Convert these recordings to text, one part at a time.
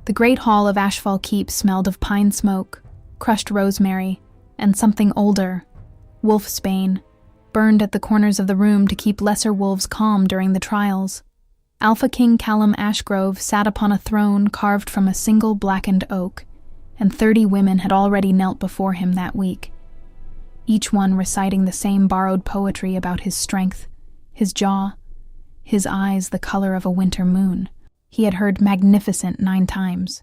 The great hall of Ashfall Keep smelled of pine smoke, crushed rosemary, and something older, wolf's bane, burned at the corners of the room to keep lesser wolves calm during the trials. Alpha King Callum Ashgrove sat upon a throne carved from a single blackened oak, and 30 women had already knelt before him that week, each one reciting the same borrowed poetry about his strength, his jaw, his eyes the color of a winter moon. He had heard magnificent 9 times.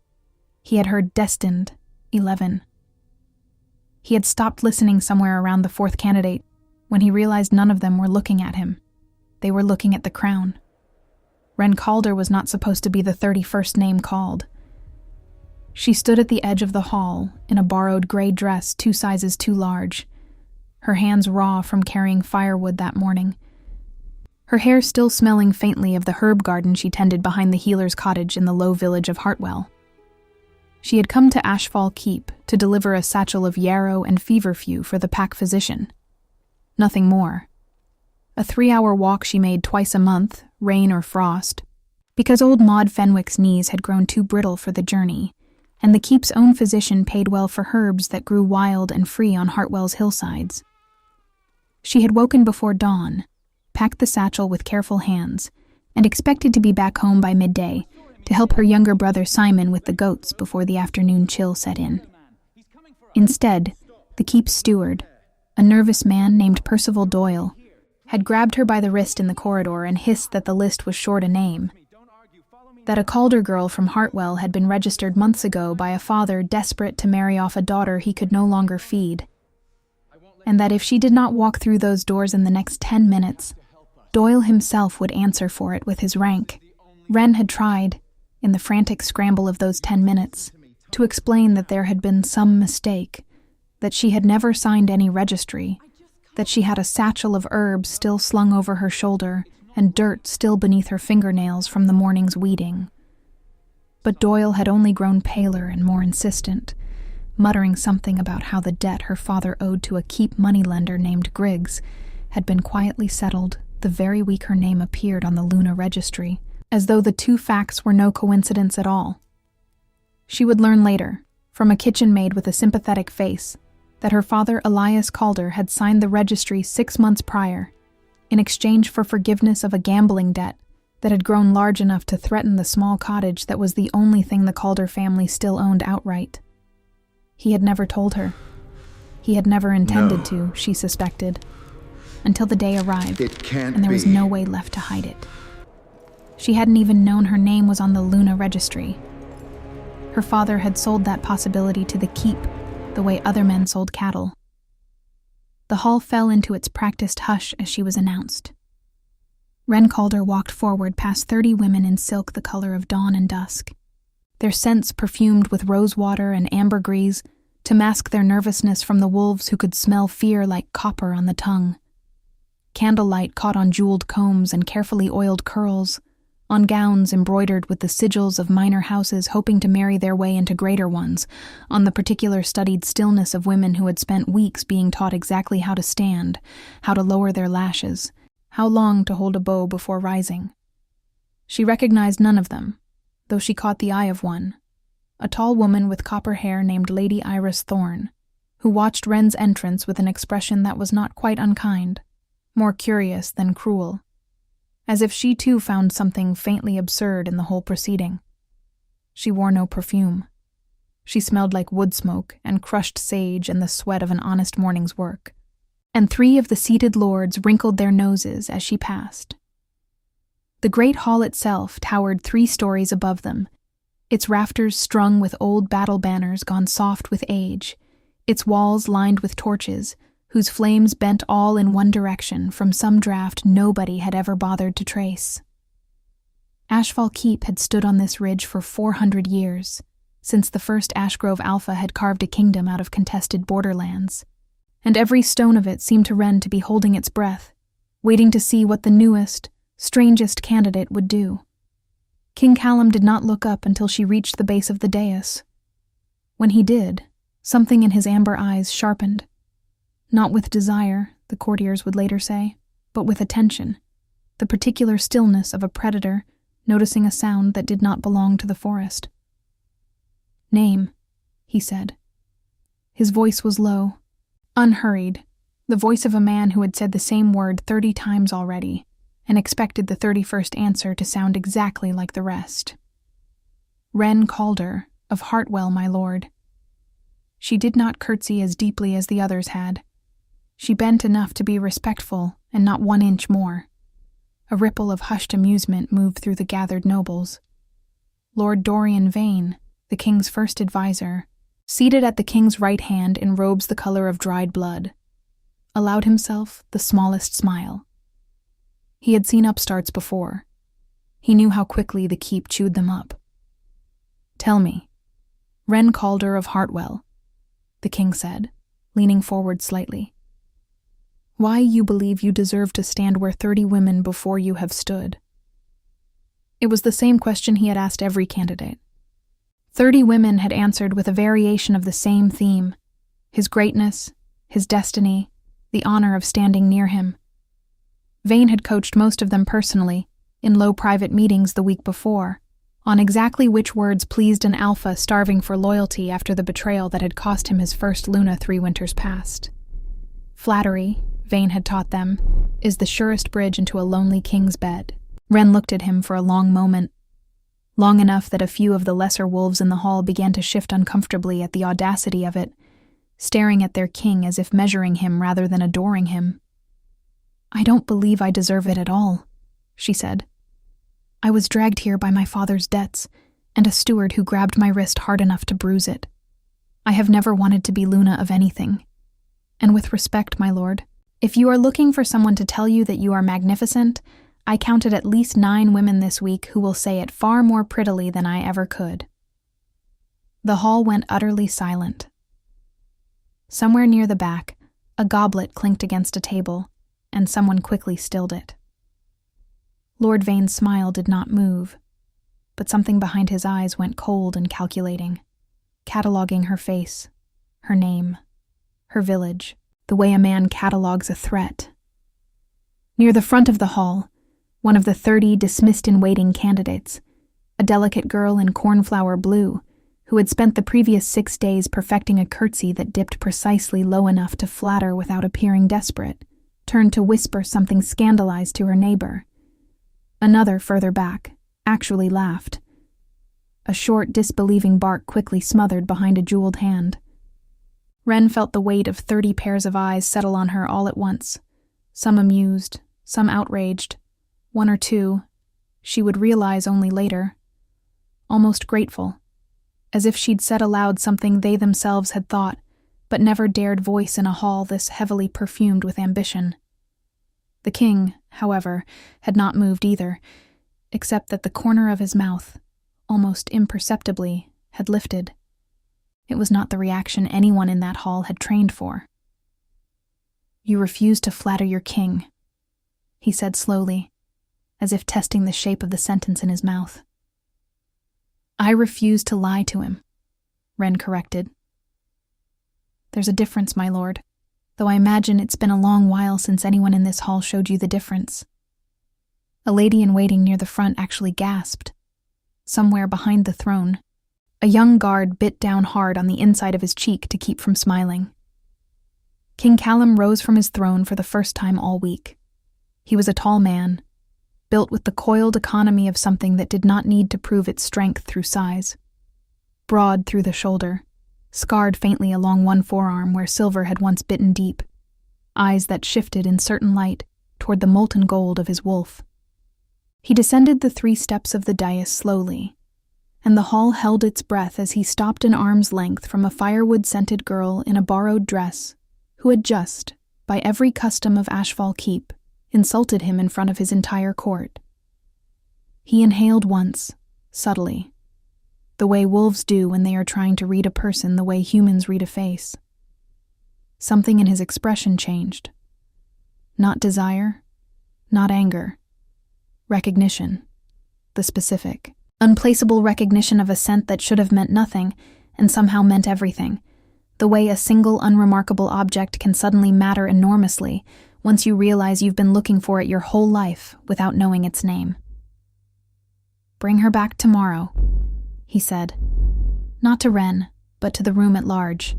He had heard destined 11. He had stopped listening somewhere around the 4th candidate when he realized none of them were looking at him. They were looking at the crown. Wren Calloway was not supposed to be the 31st name called. She stood at the edge of the hall in a borrowed gray dress 2 sizes too large, her hands raw from carrying firewood that morning, her hair still smelling faintly of the herb garden she tended behind the healer's cottage in the low village of Hartwell. She had come to Ashfall Keep to deliver a satchel of yarrow and feverfew for the pack physician. Nothing more. A 3-hour walk she made twice a month, rain or frost, because old Maud Fenwick's knees had grown too brittle for the journey, and the keep's own physician paid well for herbs that grew wild and free on Hartwell's hillsides. She had woken before dawn, packed the satchel with careful hands, and expected to be back home by midday to help her younger brother Simon with the goats before the afternoon chill set in. Instead, the keep's steward, a nervous man named Percival Doyle, had grabbed her by the wrist in the corridor and hissed that the list was short a name, that a Calder girl from Hartwell had been registered months ago by a father desperate to marry off a daughter he could no longer feed, and that if she did not walk through those doors in the next 10 minutes, Doyle himself would answer for it with his rank. Wren had tried, in the frantic scramble of those 10 minutes, to explain that there had been some mistake, that she had never signed any registry, that she had a satchel of herbs still slung over her shoulder and dirt still beneath her fingernails from the morning's weeding. But Doyle had only grown paler and more insistent, muttering something about how the debt her father owed to a keep moneylender named Griggs had been quietly settled the very week her name appeared on the Luna registry, as though the 2 facts were no coincidence at all. She would learn later, from a kitchen maid with a sympathetic face, that her father Elias Calder had signed the registry 6 months prior, in exchange for forgiveness of a gambling debt that had grown large enough to threaten the small cottage that was the only thing the Calder family still owned outright. He had never told her. He had never intended to, she suspected, until the day arrived, and there was no way left to hide it. She hadn't even known her name was on the Luna registry. Her father had sold that possibility to the keep, the way other men sold cattle. The hall fell into its practiced hush as she was announced. Wren Calloway walked forward past 30 women in silk the color of dawn and dusk, their scents perfumed with rosewater and ambergris to mask their nervousness from the wolves who could smell fear like copper on the tongue. Candlelight caught on jeweled combs and carefully oiled curls, on gowns embroidered with the sigils of minor houses hoping to marry their way into greater ones, on the particular studied stillness of women who had spent weeks being taught exactly how to stand, how to lower their lashes, how long to hold a bow before rising. She recognized none of them, though she caught the eye of one, a tall woman with copper hair named Lady Iris Thorne, who watched Wren's entrance with an expression that was not quite unkind, more curious than cruel, as if she too found something faintly absurd in the whole proceeding. She wore no perfume. She smelled like wood smoke and crushed sage and the sweat of an honest morning's work. And 3 of the seated lords wrinkled their noses as she passed. The great hall itself towered 3 stories above them, its rafters strung with old battle banners gone soft with age, its walls lined with torches, whose flames bent all in one direction from some draught nobody had ever bothered to trace. Ashfall Keep had stood on this ridge for 400 years, since the first Ashgrove Alpha had carved a kingdom out of contested borderlands, and every stone of it seemed to Wren to be holding its breath, waiting to see what the newest, strangest candidate would do. King Callum did not look up until she reached the base of the dais. When he did, something in his amber eyes sharpened. Not with desire, the courtiers would later say, but with attention, the particular stillness of a predator noticing a sound that did not belong to the forest. "Name," he said. His voice was low, unhurried, the voice of a man who had said the same word 30 times already and expected the 31st answer to sound exactly like the rest. "Wren Calloway, of Hartwell, my lord." She did not curtsy as deeply as the others had. She bent enough to be respectful and not 1 inch more. A ripple of hushed amusement moved through the gathered nobles. Lord Dorian Vane, the king's first advisor, seated at the king's right hand in robes the color of dried blood, allowed himself the smallest smile. He had seen upstarts before. He knew how quickly the keep chewed them up. "Tell me, Wren Calloway of Hartwell," the king said, leaning forward slightly, "why you believe you deserve to stand where 30 women before you have stood." It was the same question he had asked every candidate. 30 women had answered with a variation of the same theme: his greatness, his destiny, the honor of standing near him. Vane had coached most of them personally, in low private meetings the week before, on exactly which words pleased an alpha starving for loyalty after the betrayal that had cost him his first Luna 3 winters past. Flattery, Vane had taught them, is the surest bridge into a lonely king's bed. Wren looked at him for a long moment, long enough that a few of the lesser wolves in the hall began to shift uncomfortably at the audacity of it, staring at their king as if measuring him rather than adoring him. "I don't believe I deserve it at all," she said. "I was dragged here by my father's debts, and a steward who grabbed my wrist hard enough to bruise it. I have never wanted to be Luna of anything. And with respect, my lord, if you are looking for someone to tell you that you are magnificent, I counted at least 9 women this week who will say it far more prettily than I ever could." The hall went utterly silent. Somewhere near the back, a goblet clinked against a table, and someone quickly stilled it. Lord Vane's smile did not move, but something behind his eyes went cold and calculating, cataloging her face, her name, her village, the way a man catalogues a threat. Near the front of the hall, one of the 30 dismissed-in-waiting candidates, a delicate girl in cornflower blue, who had spent the previous 6 days perfecting a curtsy that dipped precisely low enough to flatter without appearing desperate, turned to whisper something scandalized to her neighbor. Another, further back, actually laughed. A short, disbelieving bark quickly smothered behind a jeweled hand. Wren felt the weight of 30 pairs of eyes settle on her all at once, some amused, some outraged, 1 or 2, she would realize only later, almost grateful, as if she'd said aloud something they themselves had thought, but never dared voice in a hall this heavily perfumed with ambition. The king, however, had not moved either, except that the corner of his mouth, almost imperceptibly, had lifted. It was not the reaction anyone in that hall had trained for. "You refuse to flatter your king," he said slowly, as if testing the shape of the sentence in his mouth. "I refuse to lie to him," Wren corrected. "There's a difference, my lord, though I imagine it's been a long while since anyone in this hall showed you the difference." A lady-in-waiting near the front actually gasped. Somewhere behind the throne, a young guard bit down hard on the inside of his cheek to keep from smiling. King Callum rose from his throne for the first time all week. He was a tall man, built with the coiled economy of something that did not need to prove its strength through size. Broad through the shoulder, scarred faintly along one forearm where silver had once bitten deep, eyes that shifted in certain light toward the molten gold of his wolf. He descended the 3 steps of the dais slowly, and the hall held its breath as he stopped an arm's length from a firewood-scented girl in a borrowed dress who had just, by every custom of Ashfall Keep, insulted him in front of his entire court. He inhaled once, subtly, the way wolves do when they are trying to read a person the way humans read a face. Something in his expression changed. Not desire, not anger. Recognition. The specific, unplaceable recognition of a scent that should have meant nothing and somehow meant everything. The way a single unremarkable object can suddenly matter enormously once you realize you've been looking for it your whole life without knowing its name. "Bring her back tomorrow," he said, Not to Wren, but to the room at large,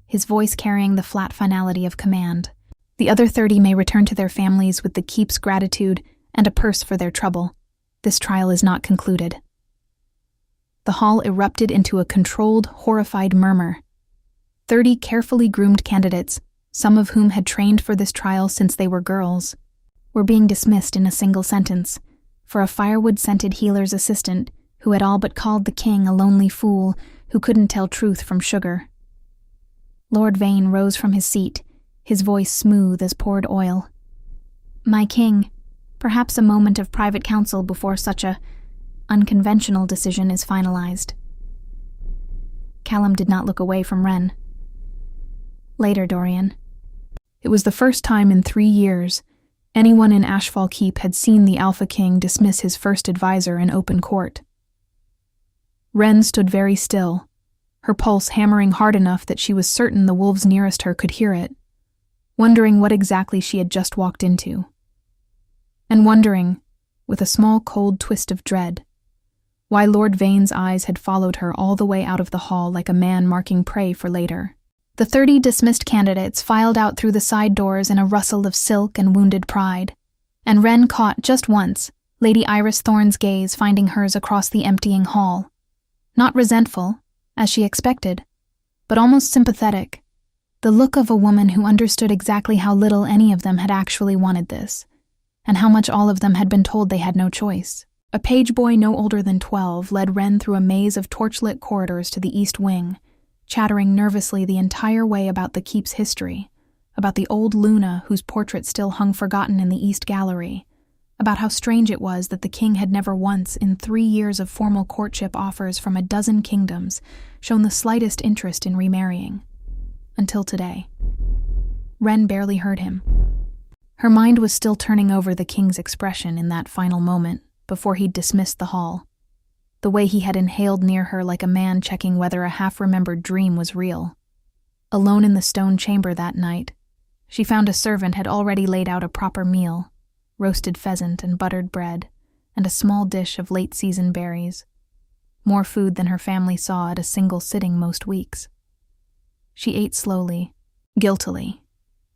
his voice carrying the flat finality of command. The other 30 may return to their families with the keep's gratitude and a purse for their trouble. This trial is not concluded. The hall erupted into a controlled, horrified murmur. 30 carefully groomed candidates, some of whom had trained for this trial since they were girls, were being dismissed in a single sentence for a firewood-scented healer's assistant who had all but called the king a lonely fool who couldn't tell truth from sugar. Lord Vane rose from his seat, his voice smooth as poured oil. "My king, perhaps a moment of private counsel before such a unconventional decision is finalized." Callum did not look away from Wren. "Later, Dorian." It was the first time in 3 years anyone in Ashfall Keep had seen the Alpha King dismiss his first advisor in open court. Wren stood very still, her pulse hammering hard enough that she was certain the wolves nearest her could hear it, wondering what exactly she had just walked into. And wondering, with a small cold twist of dread, why Lord Vane's eyes had followed her all the way out of the hall like a man marking prey for later. The 30 dismissed candidates filed out through the side doors in a rustle of silk and wounded pride, and Wren caught just once Lady Iris Thorne's gaze finding hers across the emptying hall. Not resentful, as she expected, but almost sympathetic, the look of a woman who understood exactly how little any of them had actually wanted this, and how much all of them had been told they had no choice. A page boy no older than 12 led Wren through a maze of torchlit corridors to the east wing, chattering nervously the entire way about the keep's history, about the old Luna whose portrait still hung forgotten in the east gallery, about how strange it was that the king had never once, in 3 years of formal courtship offers from a dozen kingdoms, shown the slightest interest in remarrying. Until today. Wren barely heard him. Her mind was still turning over the king's expression in that final moment, before he'd dismissed the hall. The way he had inhaled near her like a man checking whether a half-remembered dream was real. Alone in the stone chamber that night, she found a servant had already laid out a proper meal, roasted pheasant and buttered bread, and a small dish of late-season berries. More food than her family saw at a single sitting most weeks. She ate slowly, guiltily,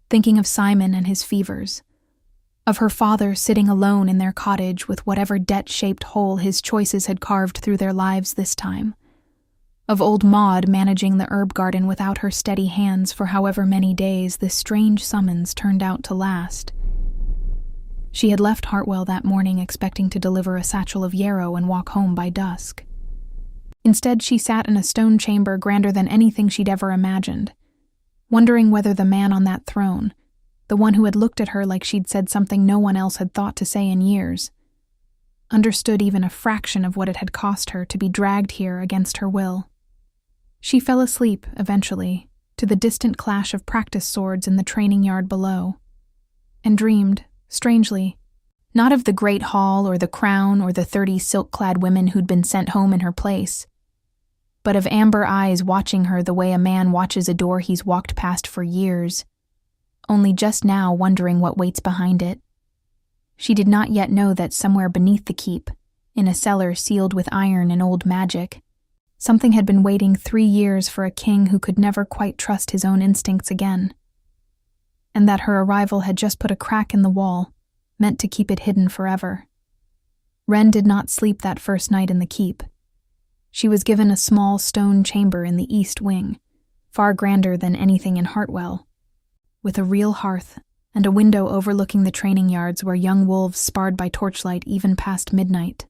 thinking of Simon and his fevers, of her father sitting alone in their cottage with whatever debt-shaped hole his choices had carved through their lives this time, of old Maud managing the herb garden without her steady hands for however many days this strange summons turned out to last. She had left Hartwell that morning expecting to deliver a satchel of yarrow and walk home by dusk. Instead, she sat in a stone chamber grander than anything she'd ever imagined, wondering whether the man on that throne, the one who had looked at her like she'd said something no one else had thought to say in years, understood even a fraction of what it had cost her to be dragged here against her will. She fell asleep, eventually, to the distant clash of practice swords in the training yard below, and dreamed, strangely, not of the great hall or the crown or the 30 silk-clad women who'd been sent home in her place, but of amber eyes watching her the way a man watches a door he's walked past for years, only just now wondering what waits behind it. She did not yet know that somewhere beneath the keep, in a cellar sealed with iron and old magic, something had been waiting 3 years for a king who could never quite trust his own instincts again, and that her arrival had just put a crack in the wall, meant to keep it hidden forever. Wren did not sleep that first night in the keep. She was given a small stone chamber in the east wing, far grander than anything in Hartwell, with a real hearth and a window overlooking the training yards where young wolves sparred by torchlight even past midnight.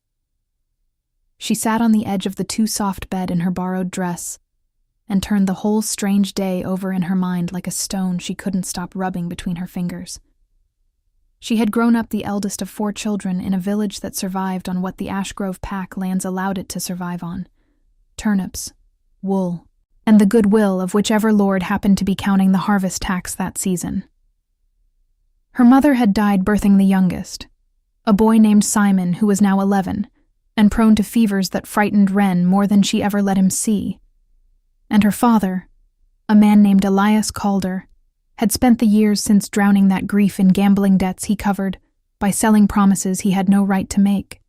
She sat on the edge of the too-soft bed in her borrowed dress and turned the whole strange day over in her mind like a stone she couldn't stop rubbing between her fingers. She had grown up the eldest of 4 children in a village that survived on what the Ashgrove Pack lands allowed it to survive on: turnips, wool, and the goodwill of whichever lord happened to be counting the harvest tax that season. Her mother had died birthing the youngest, a boy named Simon who was now 11, and prone to fevers that frightened Wren more than she ever let him see. And her father, a man named Elias Calder, had spent the years since drowning that grief in gambling debts he covered by selling promises he had no right to make.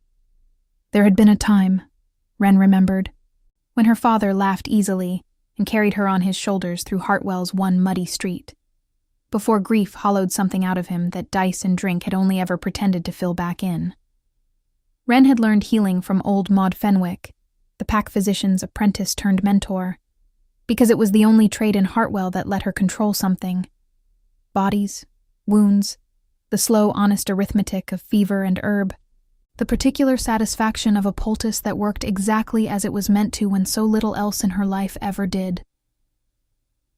There had been a time, Wren remembered, when her father laughed easily and carried her on his shoulders through Hartwell's one muddy street, before grief hollowed something out of him that dice and drink had only ever pretended to fill back in. Wren had learned healing from old Maud Fenwick, the pack physician's apprentice turned mentor, because it was the only trade in Hartwell that let her control something. Bodies, wounds, the slow, honest arithmetic of fever and herb, the particular satisfaction of a poultice that worked exactly as it was meant to when so little else in her life ever did.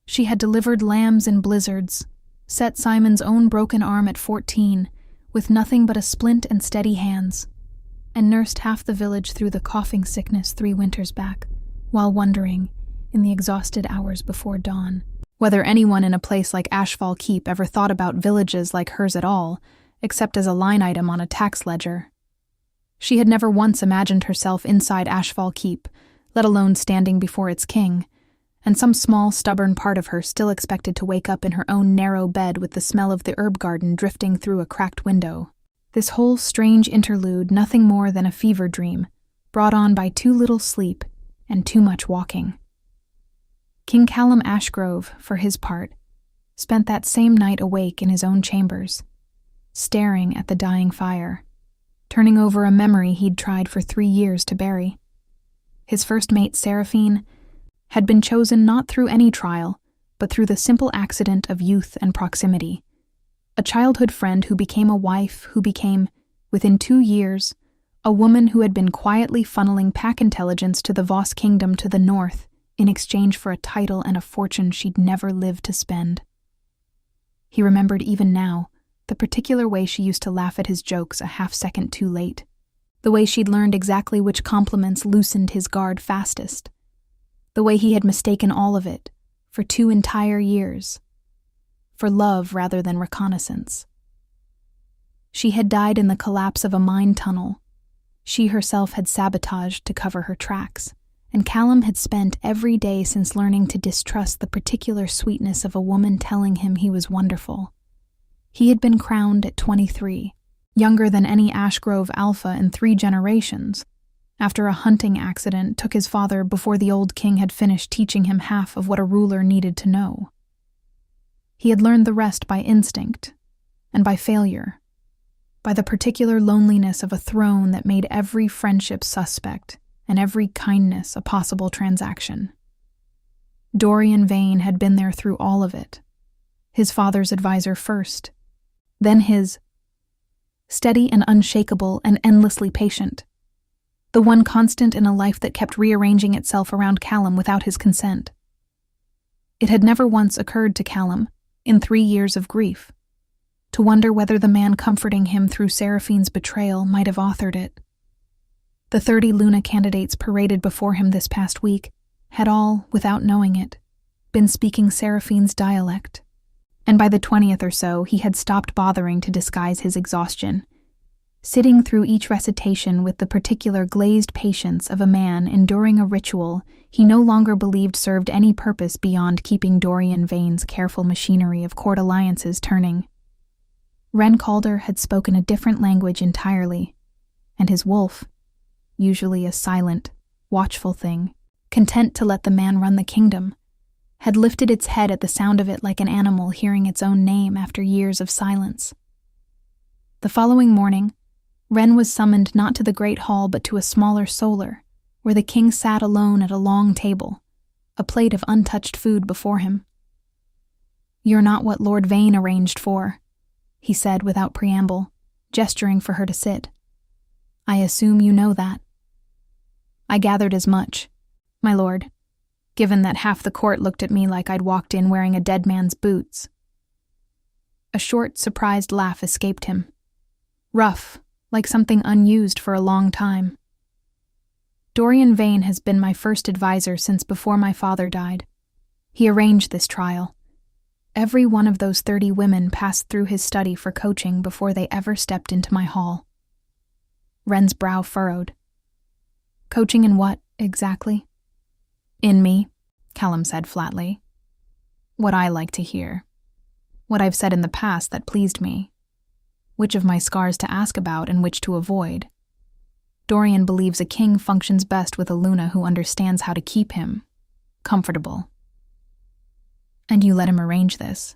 She had delivered lambs in blizzards, set Simon's own broken arm at 14, with nothing but a splint and steady hands, and nursed half the village through the coughing sickness 3 winters back, while wondering, in the exhausted hours before dawn, whether anyone in a place like Ashfall Keep ever thought about villages like hers at all, except as a line item on a tax ledger. She had never once imagined herself inside Ashfall Keep, let alone standing before its king, and some small, stubborn part of her still expected to wake up in her own narrow bed with the smell of the herb garden drifting through a cracked window. This whole strange interlude nothing more than a fever dream, brought on by too little sleep and too much walking. King Callum Ashgrove, for his part, spent that same night awake in his own chambers, staring at the dying fire, turning over a memory he'd tried for 3 years to bury. His first mate, Seraphine, had been chosen not through any trial, but through the simple accident of youth and proximity. A childhood friend who became a wife, who became, within 2 years, a woman who had been quietly funneling pack intelligence to the Voss kingdom to the north in exchange for a title and a fortune she'd never lived to spend. He remembered even now the particular way she used to laugh at his jokes a half-second too late, the way she'd learned exactly which compliments loosened his guard fastest, the way he had mistaken all of it, for 2 entire years, for love rather than reconnaissance. She had died in the collapse of a mine tunnel. She herself had sabotaged to cover her tracks, and Callum had spent every day since learning to distrust the particular sweetness of a woman telling him he was wonderful. He had been crowned at 23, younger than any Ashgrove alpha in 3 generations, after a hunting accident took his father before the old king had finished teaching him half of what a ruler needed to know. He had learned the rest by instinct, and by failure, by the particular loneliness of a throne that made every friendship suspect and every kindness a possible transaction. Dorian Vane had been there through all of it, his father's advisor first, then his, steady and unshakable and endlessly patient, the one constant in a life that kept rearranging itself around Callum without his consent. It had never once occurred to Callum, in 3 years of grief, to wonder whether the man comforting him through Seraphine's betrayal might have authored it. The 30 Luna candidates paraded before him this past week had all, without knowing it, been speaking Seraphine's dialect, and by the 20th or so he had stopped bothering to disguise his exhaustion, sitting through each recitation with the particular glazed patience of a man enduring a ritual he no longer believed served any purpose beyond keeping Dorian Vane's careful machinery of court alliances turning. Wren Calder had spoken a different language entirely, and his wolf, usually a silent, watchful thing, content to let the man run the kingdom, had lifted its head at the sound of it like an animal hearing its own name after years of silence. The following morning, Wren was summoned not to the great hall but to a smaller solar, where the king sat alone at a long table, a plate of untouched food before him. "You're not what Lord Vane arranged for," he said without preamble, gesturing for her to sit. "I assume you know that." "I gathered as much, my lord, given that half the court looked at me like I'd walked in wearing a dead man's boots." A short, surprised laugh escaped him. Rough, like something unused for a long time. "Dorian Vane has been my first advisor since before my father died. He arranged this trial. Every one of those 30 women passed through his study for coaching before they ever stepped into my hall." Wren's brow furrowed. "Coaching in what, exactly?" "In me," Callum said flatly. "What I like to hear. What I've said in the past that pleased me. Which of my scars to ask about and which to avoid. Dorian believes a king functions best with a Luna who understands how to keep him comfortable. And you let him arrange this.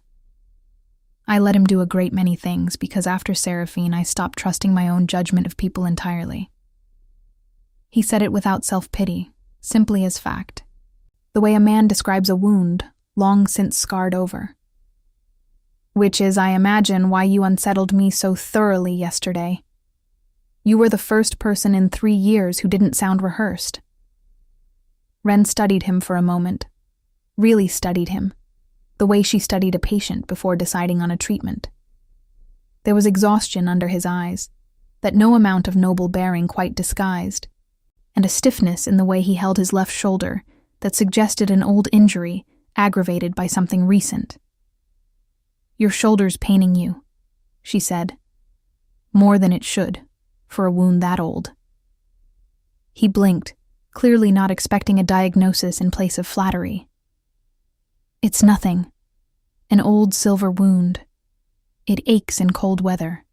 I let him do a great many things because after Seraphine, I stopped trusting my own judgment of people entirely. He said it without self-pity, simply as fact, the way a man describes a wound long since scarred over. Which is, I imagine, why you unsettled me so thoroughly yesterday. You were the first person in 3 years who didn't sound rehearsed. Wren studied him for a moment, really studied him, the way she studied a patient before deciding on a treatment. There was exhaustion under his eyes, that no amount of noble bearing quite disguised, and a stiffness in the way he held his left shoulder that suggested an old injury aggravated by something recent. "Your shoulder's paining you," she said. "More than it should, for a wound that old." He blinked, clearly not expecting a diagnosis in place of flattery. "It's nothing. An old silver wound. It aches in cold weather."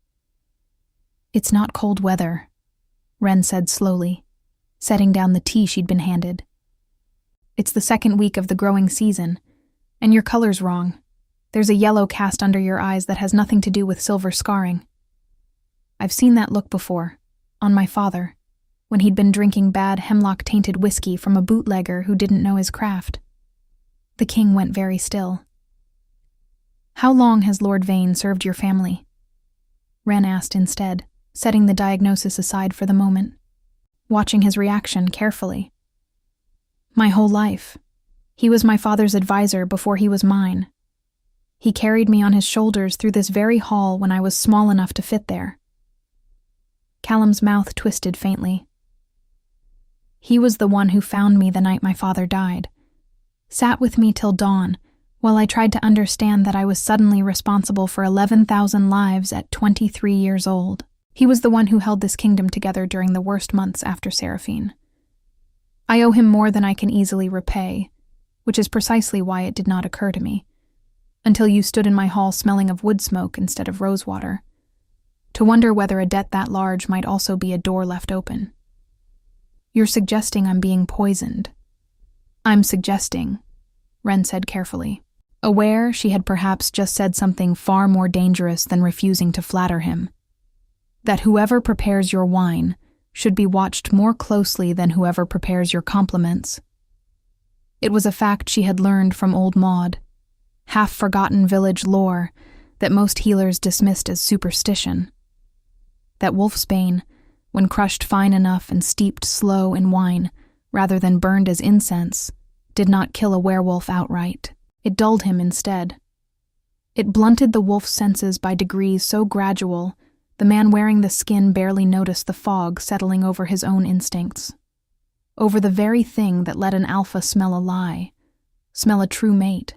"It's not cold weather," Wren said slowly, setting down the tea she'd been handed. "It's the 2nd week of the growing season, and your color's wrong. There's a yellow cast under your eyes that has nothing to do with silver scarring. I've seen that look before, on my father, when he'd been drinking bad hemlock-tainted whiskey from a bootlegger who didn't know his craft." The king went very still. "How long has Lord Vane served your family?" Wren asked instead, setting the diagnosis aside for the moment, watching his reaction carefully. "My whole life. He was my father's advisor before he was mine. He carried me on his shoulders through this very hall when I was small enough to fit there." Callum's mouth twisted faintly. "He was the one who found me the night my father died. Sat with me till dawn, while I tried to understand that I was suddenly responsible for 11,000 lives at 23 years old. He was the one who held this kingdom together during the worst months after Seraphine. I owe him more than I can easily repay, which is precisely why it did not occur to me, until you stood in my hall smelling of wood smoke instead of rosewater, to wonder whether a debt that large might also be a door left open. You're suggesting I'm being poisoned." "I'm suggesting," Wren said carefully, aware she had perhaps just said something far more dangerous than refusing to flatter him, "that whoever prepares your wine should be watched more closely than whoever prepares your compliments." It was a fact she had learned from old Maud, half-forgotten village lore that most healers dismissed as superstition. That wolfsbane, when crushed fine enough and steeped slow in wine, rather than burned as incense, did not kill a werewolf outright. It dulled him instead. It blunted the wolf's senses by degrees so gradual, the man wearing the skin barely noticed the fog settling over his own instincts. Over the very thing that let an alpha smell a lie, smell a true mate,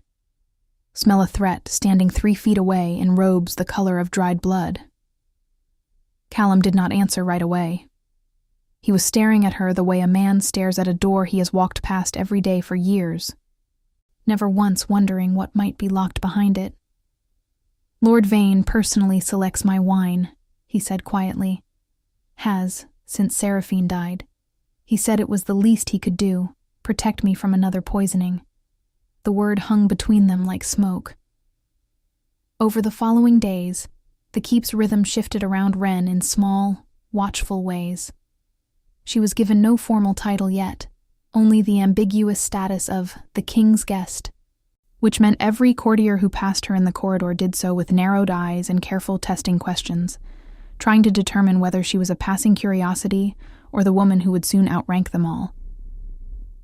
smell a threat standing 3 feet away in robes the color of dried blood. Callum did not answer right away. He was staring at her the way a man stares at a door he has walked past every day for years, never once wondering what might be locked behind it. "Lord Vane personally selects my wine," he said quietly. "Has, since Seraphine died. He said it was the least he could do, protect me from another poisoning." The word hung between them like smoke. Over the following days, the keep's rhythm shifted around Wren in small, watchful ways. She was given no formal title yet, only the ambiguous status of the king's guest, which meant every courtier who passed her in the corridor did so with narrowed eyes and careful testing questions, trying to determine whether she was a passing curiosity or the woman who would soon outrank them all.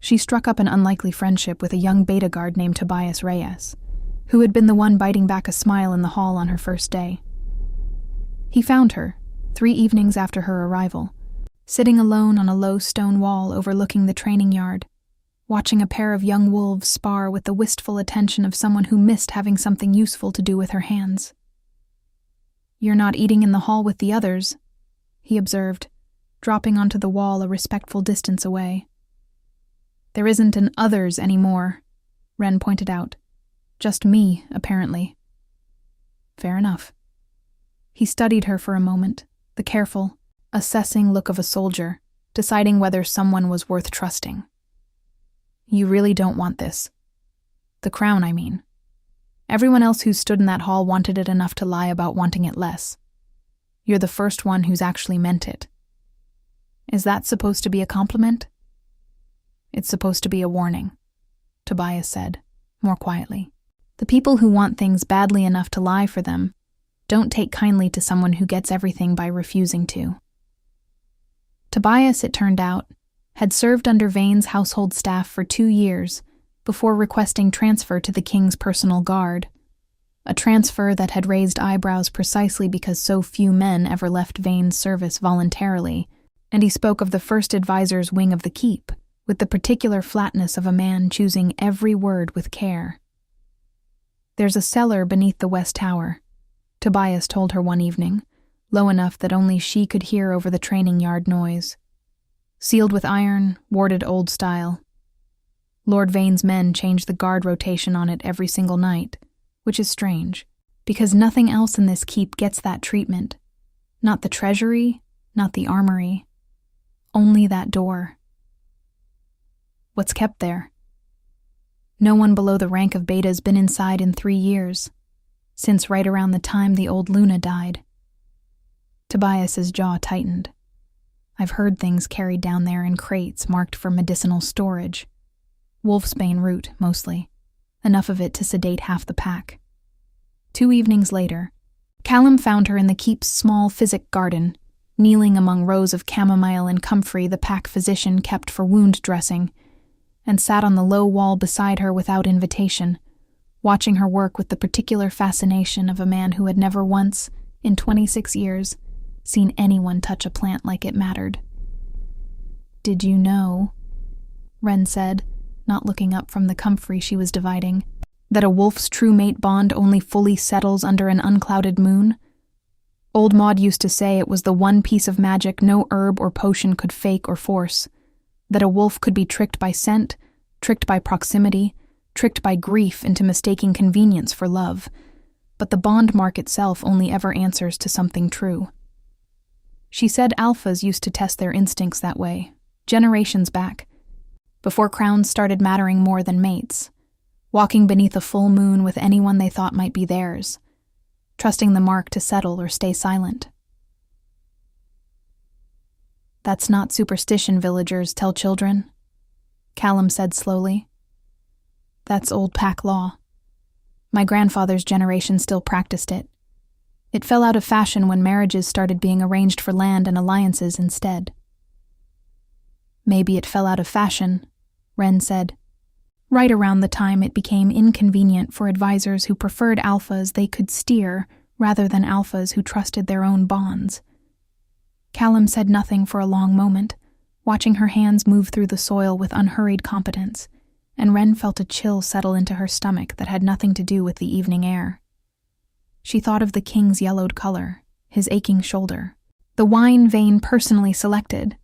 She struck up an unlikely friendship with a young beta guard named Tobias Reyes, who had been the one biting back a smile in the hall on her first day. He found her, 3 evenings after her arrival, sitting alone on a low stone wall overlooking the training yard, watching a pair of young wolves spar with the wistful attention of someone who missed having something useful to do with her hands. "You're not eating in the hall with the others," he observed, dropping onto the wall a respectful distance away. "There isn't an others anymore," Wren pointed out. "Just me, apparently." "Fair enough." He studied her for a moment, the careful, assessing look of a soldier, deciding whether someone was worth trusting. You really don't want this. The crown, I mean. Everyone else who stood in that hall wanted it enough to lie about wanting it less. You're the first one who's actually meant it. Is that supposed to be a compliment? It's supposed to be a warning, Tobias said, more quietly. The people who want things badly enough to lie for them don't take kindly to someone who gets everything by refusing to. Tobias, it turned out, had served under Vane's household staff for 2 years before requesting transfer to the king's personal guard, a transfer that had raised eyebrows precisely because so few men ever left Vane's service voluntarily, and he spoke of the first advisor's wing of the keep with the particular flatness of a man choosing every word with care. There's a cellar beneath the west tower, Tobias told her one evening, low enough that only she could hear over the training yard noise. Sealed with iron, warded old style. Lord Vane's men change the guard rotation on it every single night, which is strange, because nothing else in this keep gets that treatment. Not the treasury, not the armory. Only that door. What's kept there? No one below the rank of Beta's been inside in 3 years, since right around the time the old Luna died. Tobias's jaw tightened. I've heard things carried down there in crates marked for medicinal storage. Wolfsbane root, mostly. Enough of it to sedate half the pack. 2 evenings later, Callum found her in the keep's small physic garden, kneeling among rows of chamomile and comfrey the pack physician kept for wound dressing, and sat on the low wall beside her without invitation, watching her work with the particular fascination of a man who had never once, in 26 years, seen anyone touch a plant like it mattered. Did you know, Wren said, not looking up from the comfrey she was dividing, that a wolf's true mate bond only fully settles under an unclouded moon? Old Maud used to say it was the one piece of magic no herb or potion could fake or force, that a wolf could be tricked by scent, tricked by proximity, tricked by grief into mistaking convenience for love, but the bond mark itself only ever answers to something true. She said alphas used to test their instincts that way, generations back, before crowns started mattering more than mates, walking beneath a full moon with anyone they thought might be theirs, trusting the mark to settle or stay silent. That's not superstition villagers tell children, Callum said slowly. That's old pack law. My grandfather's generation still practiced it. It fell out of fashion when marriages started being arranged for land and alliances instead. Maybe it fell out of fashion, Wren said, right around the time it became inconvenient for advisors who preferred alphas they could steer rather than alphas who trusted their own bonds. Callum said nothing for a long moment, watching her hands move through the soil with unhurried competence, and Wren felt a chill settle into her stomach that had nothing to do with the evening air. She thought of the king's yellowed color, his aching shoulder, the wine Vane personally selected,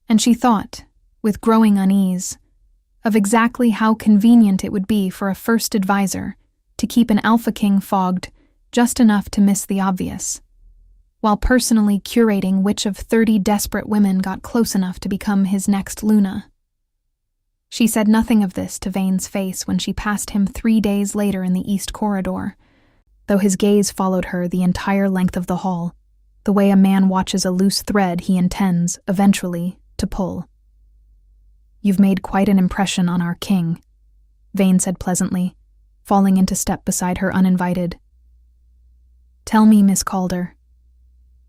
and she thought, with growing unease, of exactly how convenient it would be for a first advisor to keep an alpha king fogged just enough to miss the obvious, while personally curating which of 30 desperate women got close enough to become his next Luna. She said nothing of this to Vane's face when she passed him 3 days later in the east corridor, though his gaze followed her the entire length of the hall, the way a man watches a loose thread he intends, eventually, to pull. You've made quite an impression on our king, Vane said pleasantly, falling into step beside her uninvited. Tell me, Miss Calder,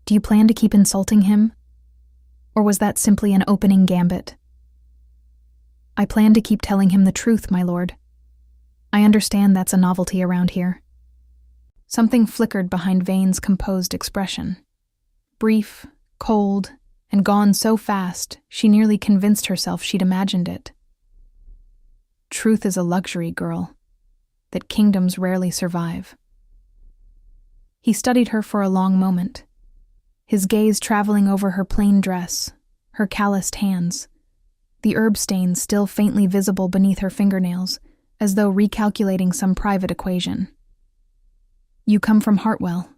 do you plan to keep insulting him? Or was that simply an opening gambit? I plan to keep telling him the truth, my lord. I understand that's a novelty around here. Something flickered behind Vane's composed expression. Brief, cold, and gone so fast she nearly convinced herself she'd imagined it. Truth is a luxury, girl, that kingdoms rarely survive. He studied her for a long moment, his gaze traveling over her plain dress, her calloused hands, the herb stains still faintly visible beneath her fingernails, as though recalculating some private equation. You come from Hartwell,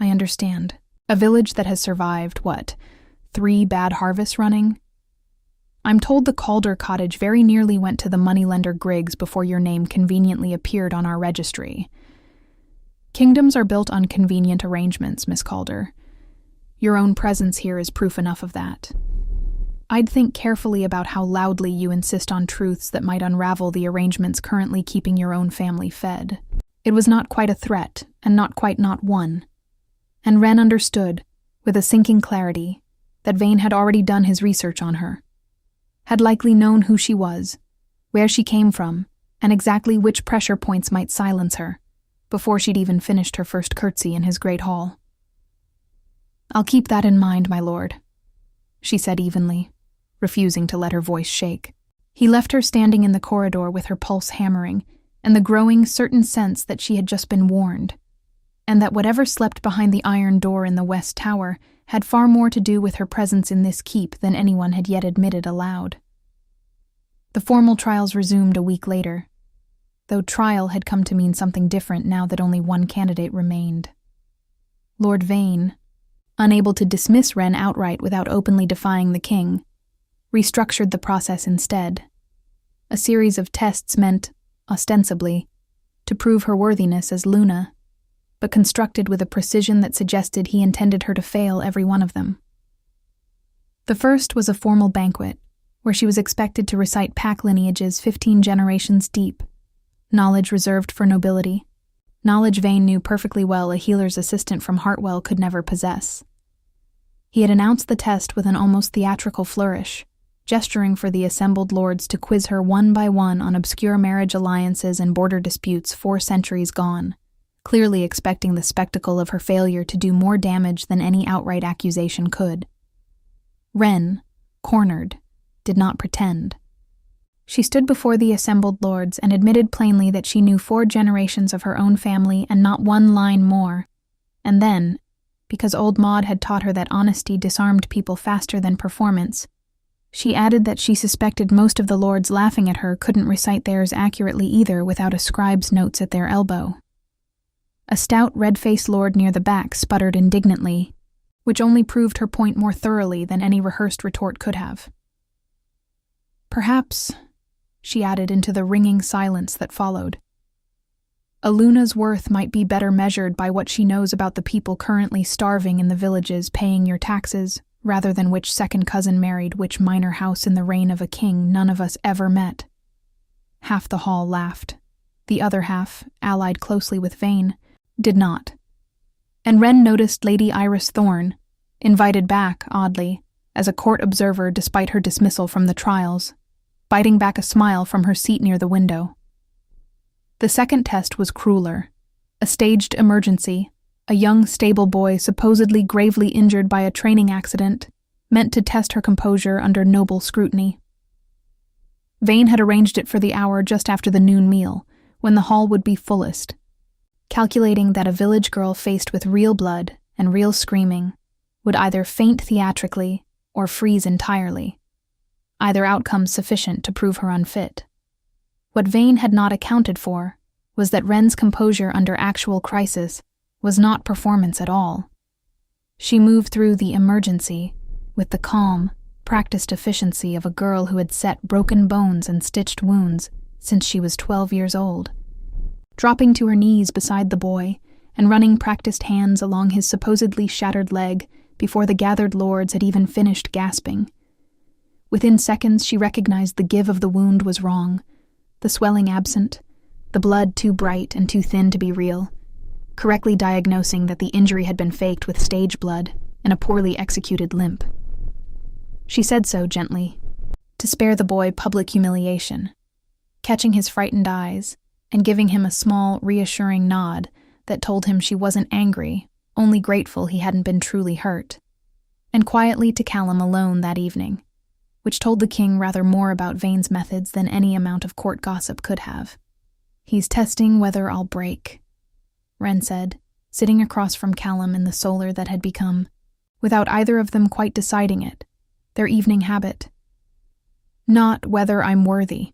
I understand. A village that has survived, 3 bad harvests running? I'm told the Calder cottage very nearly went to the moneylender Griggs before your name conveniently appeared on our registry. Kingdoms are built on convenient arrangements, Miss Calder. Your own presence here is proof enough of that. I'd think carefully about how loudly you insist on truths that might unravel the arrangements currently keeping your own family fed. It was not quite a threat, and not quite not one. And Wren understood, with a sinking clarity, that Vane had already done his research on her, had likely known who she was, where she came from, and exactly which pressure points might silence her, before she'd even finished her first curtsy in his great hall. "I'll keep that in mind, my lord," she said evenly, refusing to let her voice shake. He left her standing in the corridor with her pulse hammering, and the growing certain sense that she had just been warned, and that whatever slept behind the iron door in the west tower had far more to do with her presence in this keep than anyone had yet admitted aloud. The formal trials resumed a week later, though trial had come to mean something different now that only one candidate remained. Lord Vane, unable to dismiss Wren outright without openly defying the king, restructured the process instead. A series of tests meant, ostensibly, to prove her worthiness as Luna, but constructed with a precision that suggested he intended her to fail every one of them. The first was a formal banquet, where she was expected to recite pack lineages 15 generations deep, knowledge reserved for nobility, knowledge Vane knew perfectly well a healer's assistant from Hartwell could never possess. He had announced the test with an almost theatrical flourish, gesturing for the assembled lords to quiz her one by one on obscure marriage alliances and border disputes 4 centuries gone, clearly expecting the spectacle of her failure to do more damage than any outright accusation could. Wren, cornered, did not pretend. She stood before the assembled lords and admitted plainly that she knew 4 generations of her own family and not one line more, and then, because old Maud had taught her that honesty disarmed people faster than performance, she added that she suspected most of the lords laughing at her couldn't recite theirs accurately either without a scribe's notes at their elbow. A stout, red-faced lord near the back sputtered indignantly, which only proved her point more thoroughly than any rehearsed retort could have. "Perhaps," she added into the ringing silence that followed, "a Luna's worth might be better measured by what she knows about the people currently starving in the villages paying your taxes, rather than which second cousin married which minor house in the reign of a king none of us ever met." Half the hall laughed. The other half, allied closely with Vane, did not. And Wren noticed Lady Iris Thorne, invited back, oddly, as a court observer despite her dismissal from the trials, biting back a smile from her seat near the window. The second test was crueler. A staged emergency, a young stable boy supposedly gravely injured by a training accident, meant to test her composure under noble scrutiny. Vane had arranged it for the hour just after the noon meal, when the hall would be fullest, calculating that a village girl faced with real blood and real screaming would either faint theatrically or freeze entirely, either outcome sufficient to prove her unfit. What Vane had not accounted for was that Wren's composure under actual crisis was not performance at all. She moved through the emergency with the calm, practiced efficiency of a girl who had set broken bones and stitched wounds since she was 12 years old, dropping to her knees beside the boy and running practiced hands along his supposedly shattered leg before the gathered lords had even finished gasping. Within seconds she recognized the give of the wound was wrong, the swelling absent, the blood too bright and too thin to be real, correctly diagnosing that the injury had been faked with stage blood and a poorly executed limp. She said so gently, to spare the boy public humiliation, catching his frightened eyes and giving him a small, reassuring nod that told him she wasn't angry, only grateful he hadn't been truly hurt, and quietly to Callum alone that evening, which told the king rather more about Vane's methods than any amount of court gossip could have. "He's testing whether I'll break," Wren said, sitting across from Callum in the solar that had become, without either of them quite deciding it, their evening habit. "Not whether I'm worthy,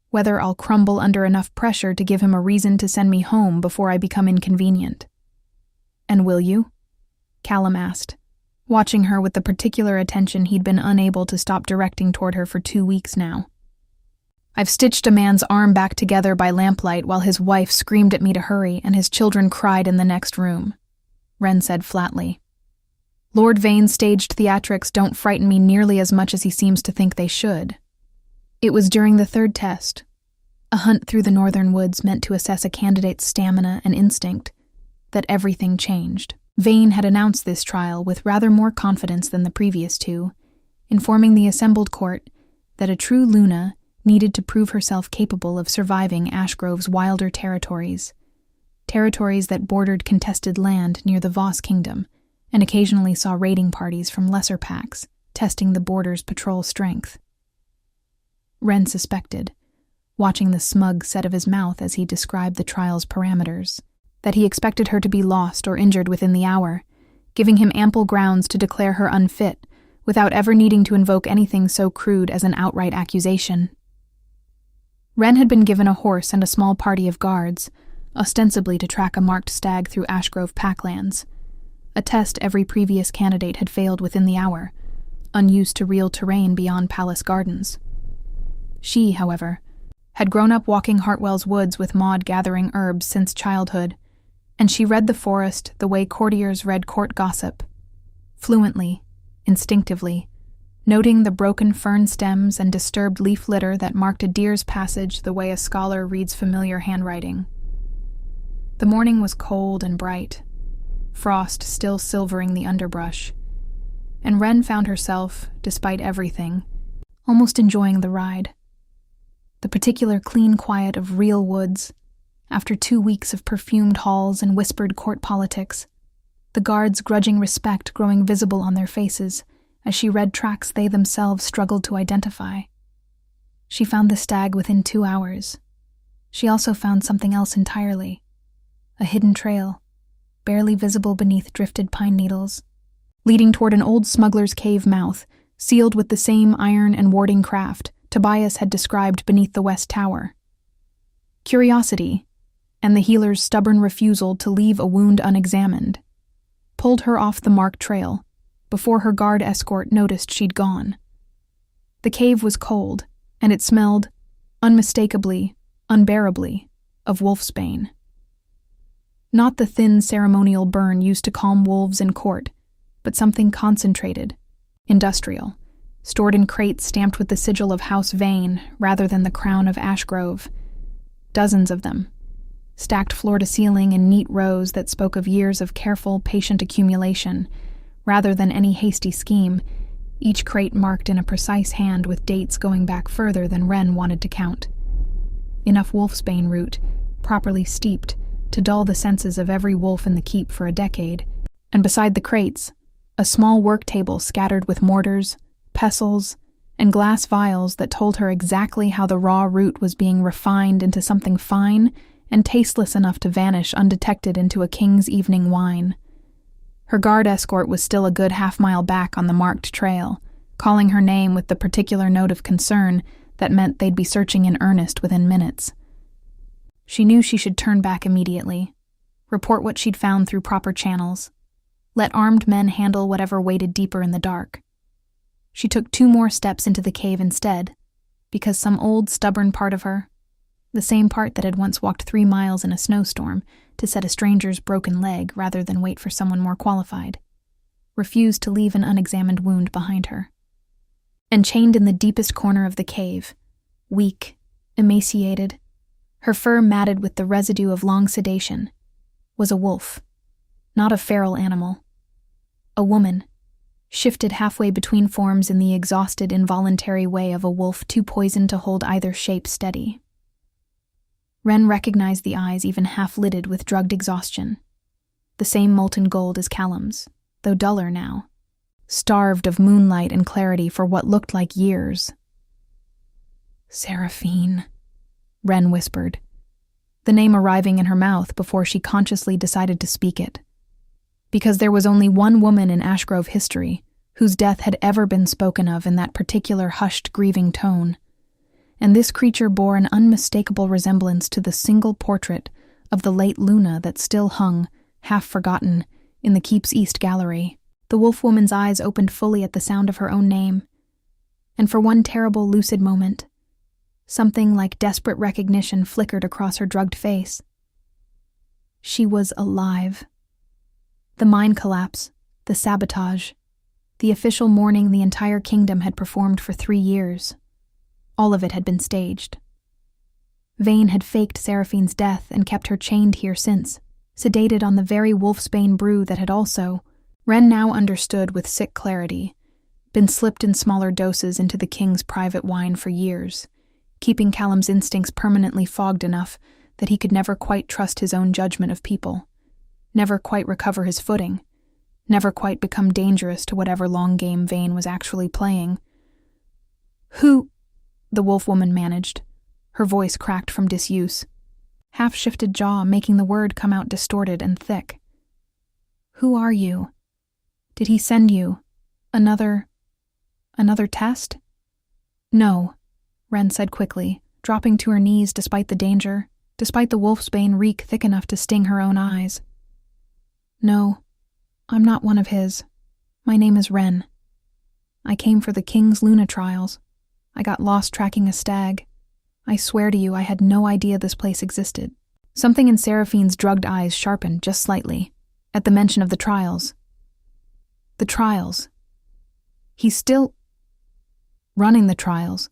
whether I'll crumble under enough pressure to give him a reason to send me home before I become inconvenient." "And will you?" Callum asked, watching her with the particular attention he'd been unable to stop directing toward her for 2 weeks now. I've stitched a man's arm back together by lamplight while his wife screamed at me to hurry and his children cried in the next room, Wren said flatly. Lord Vane's staged theatrics don't frighten me nearly as much as he seems to think they should. It was during the third test, a hunt through the northern woods meant to assess a candidate's stamina and instinct, that everything changed. Vane had announced this trial with rather more confidence than the previous two, informing the assembled court that a true Luna needed to prove herself capable of surviving Ashgrove's wilder territories that bordered contested land near the Voss Kingdom, and occasionally saw raiding parties from lesser packs, testing the border's patrol strength. Wren suspected, watching the smug set of his mouth as he described the trial's parameters, that he expected her to be lost or injured within the hour, giving him ample grounds to declare her unfit, without ever needing to invoke anything so crude as an outright accusation. Wren had been given a horse and a small party of guards, ostensibly to track a marked stag through Ashgrove packlands, a test every previous candidate had failed within the hour, unused to real terrain beyond palace gardens. She, however, had grown up walking Hartwell's woods with Maud gathering herbs since childhood, and she read the forest the way courtiers read court gossip, fluently, instinctively, noting the broken fern stems and disturbed leaf litter that marked a deer's passage the way a scholar reads familiar handwriting. The morning was cold and bright, frost still silvering the underbrush, and Wren found herself, despite everything, almost enjoying the ride. The particular clean quiet of real woods, after 2 weeks of perfumed halls and whispered court politics, the guards' grudging respect growing visible on their faces as she read tracks they themselves struggled to identify. She found the stag within 2 hours. She also found something else entirely, a hidden trail, barely visible beneath drifted pine needles, leading toward an old smuggler's cave mouth, sealed with the same iron and warding craft Tobias had described beneath the west tower. Curiosity, and the healer's stubborn refusal to leave a wound unexamined, pulled her off the marked trail before her guard escort noticed she'd gone. The cave was cold, and it smelled, unmistakably, unbearably, of wolfsbane. Not the thin ceremonial burn used to calm wolves in court, but something concentrated, industrial, stored in crates stamped with the sigil of House Vane rather than the crown of Ashgrove. Dozens of them, stacked floor to ceiling in neat rows that spoke of years of careful, patient accumulation, rather than any hasty scheme, each crate marked in a precise hand with dates going back further than Wren wanted to count. Enough wolfsbane root, properly steeped, to dull the senses of every wolf in the keep for a decade, and beside the crates, a small work table scattered with mortars, pestles, and glass vials that told her exactly how the raw root was being refined into something fine and tasteless enough to vanish undetected into a king's evening wine. Her guard escort was still a good half-mile back on the marked trail, calling her name with the particular note of concern that meant they'd be searching in earnest within minutes. She knew she should turn back immediately, report what she'd found through proper channels, let armed men handle whatever waited deeper in the dark. She took 2 more steps into the cave instead, because some old, stubborn part of her, the same part that had once walked 3 miles in a snowstorm to set a stranger's broken leg rather than wait for someone more qualified, refused to leave an unexamined wound behind her. And chained in the deepest corner of the cave, weak, emaciated, her fur matted with the residue of long sedation, was a wolf, not a feral animal. A woman, shifted halfway between forms in the exhausted, involuntary way of a wolf too poisoned to hold either shape steady. Wren recognized the eyes even half-lidded with drugged exhaustion, the same molten gold as Callum's, though duller now, starved of moonlight and clarity for what looked like years. Seraphine, Wren whispered, the name arriving in her mouth before she consciously decided to speak it. Because there was only one woman in Ashgrove history whose death had ever been spoken of in that particular hushed, grieving tone, and this creature bore an unmistakable resemblance to the single portrait of the late Luna that still hung, half forgotten, in the keep's east gallery. The wolf woman's eyes opened fully at the sound of her own name, and for one terrible lucid moment, something like desperate recognition flickered across her drugged face. She was alive. The mine collapse, the sabotage, the official mourning the entire kingdom had performed for 3 years. All of it had been staged. Vane had faked Seraphine's death and kept her chained here since, sedated on the very wolfsbane brew that had also, Wren now understood with sick clarity, been slipped in smaller doses into the king's private wine for years, keeping Callum's instincts permanently fogged enough that he could never quite trust his own judgment of people, never quite recover his footing, never quite become dangerous to whatever long game Vane was actually playing. "Who?" the wolf woman managed, her voice cracked from disuse, half-shifted jaw making the word come out distorted and thick. "Who are you? Did he send you? Another test?" "No," Wren said quickly, dropping to her knees despite the danger, despite the wolfsbane reek thick enough to sting her own eyes. "No, I'm not one of his. My name is Wren. I came for the King's Luna trials. I got lost tracking a stag. I swear to you I had no idea this place existed." Something in Seraphine's drugged eyes sharpened just slightly, at the mention of the trials. The trials. He's still running the trials.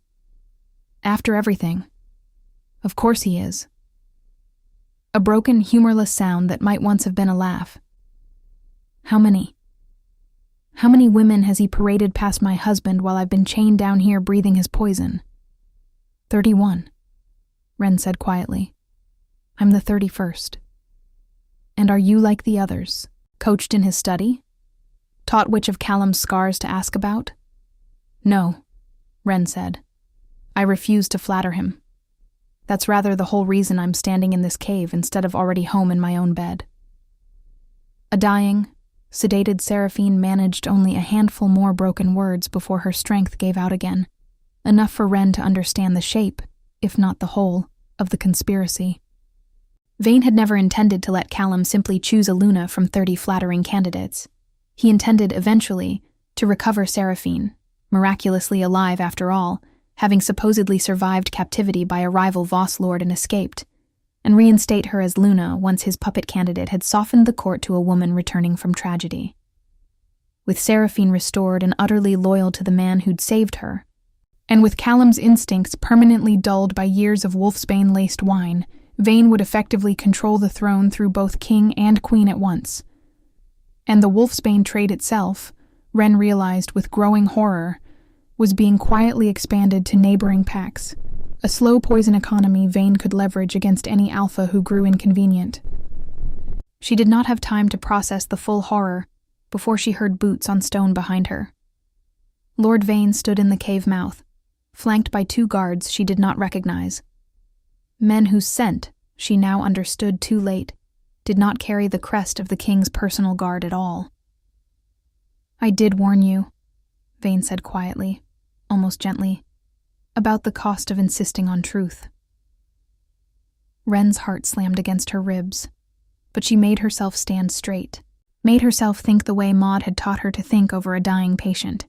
After everything. Of course he is. A broken, humorless sound that might once have been a laugh. How many? How many women has he paraded past my husband while I've been chained down here breathing his poison? 31, Wren said quietly. I'm the 31st. And are you like the others, coached in his study? Taught which of Callum's scars to ask about? No, Wren said. I refuse to flatter him. That's rather the whole reason I'm standing in this cave instead of already home in my own bed. A dying, sedated Seraphine managed only a handful more broken words before her strength gave out again, enough for Wren to understand the shape, if not the whole, of the conspiracy. Vane had never intended to let Callum simply choose a Luna from 30 flattering candidates. He intended, eventually, to recover Seraphine, miraculously alive after all, having supposedly survived captivity by a rival Voss lord and escaped, and reinstate her as Luna once his puppet candidate had softened the court to a woman returning from tragedy. With Seraphine restored and utterly loyal to the man who'd saved her, and with Callum's instincts permanently dulled by years of wolfsbane-laced wine, Vane would effectively control the throne through both king and queen at once. And the wolfsbane trade itself, Wren realized with growing horror, was being quietly expanded to neighboring packs, a slow poison economy Vane could leverage against any alpha who grew inconvenient. She did not have time to process the full horror before she heard boots on stone behind her. Lord Vane stood in the cave mouth, flanked by 2 guards she did not recognize. Men whose scent, she now understood too late, did not carry the crest of the king's personal guard at all. I did warn you, Vane said quietly, almost gently, about the cost of insisting on truth. Wren's heart slammed against her ribs, but she made herself stand straight, made herself think the way Maud had taught her to think over a dying patient,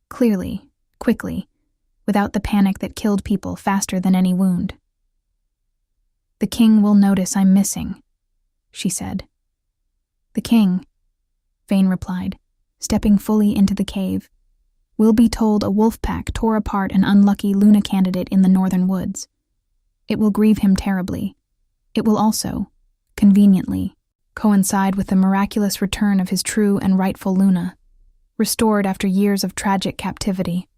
clearly, quickly, without the panic that killed people faster than any wound. The king will notice I'm missing, she said. The king, Vane replied, stepping fully into the cave, will be told a wolf pack tore apart an unlucky Luna candidate in the northern woods. It will grieve him terribly. It will also, conveniently, coincide with the miraculous return of his true and rightful Luna, restored after years of tragic captivity,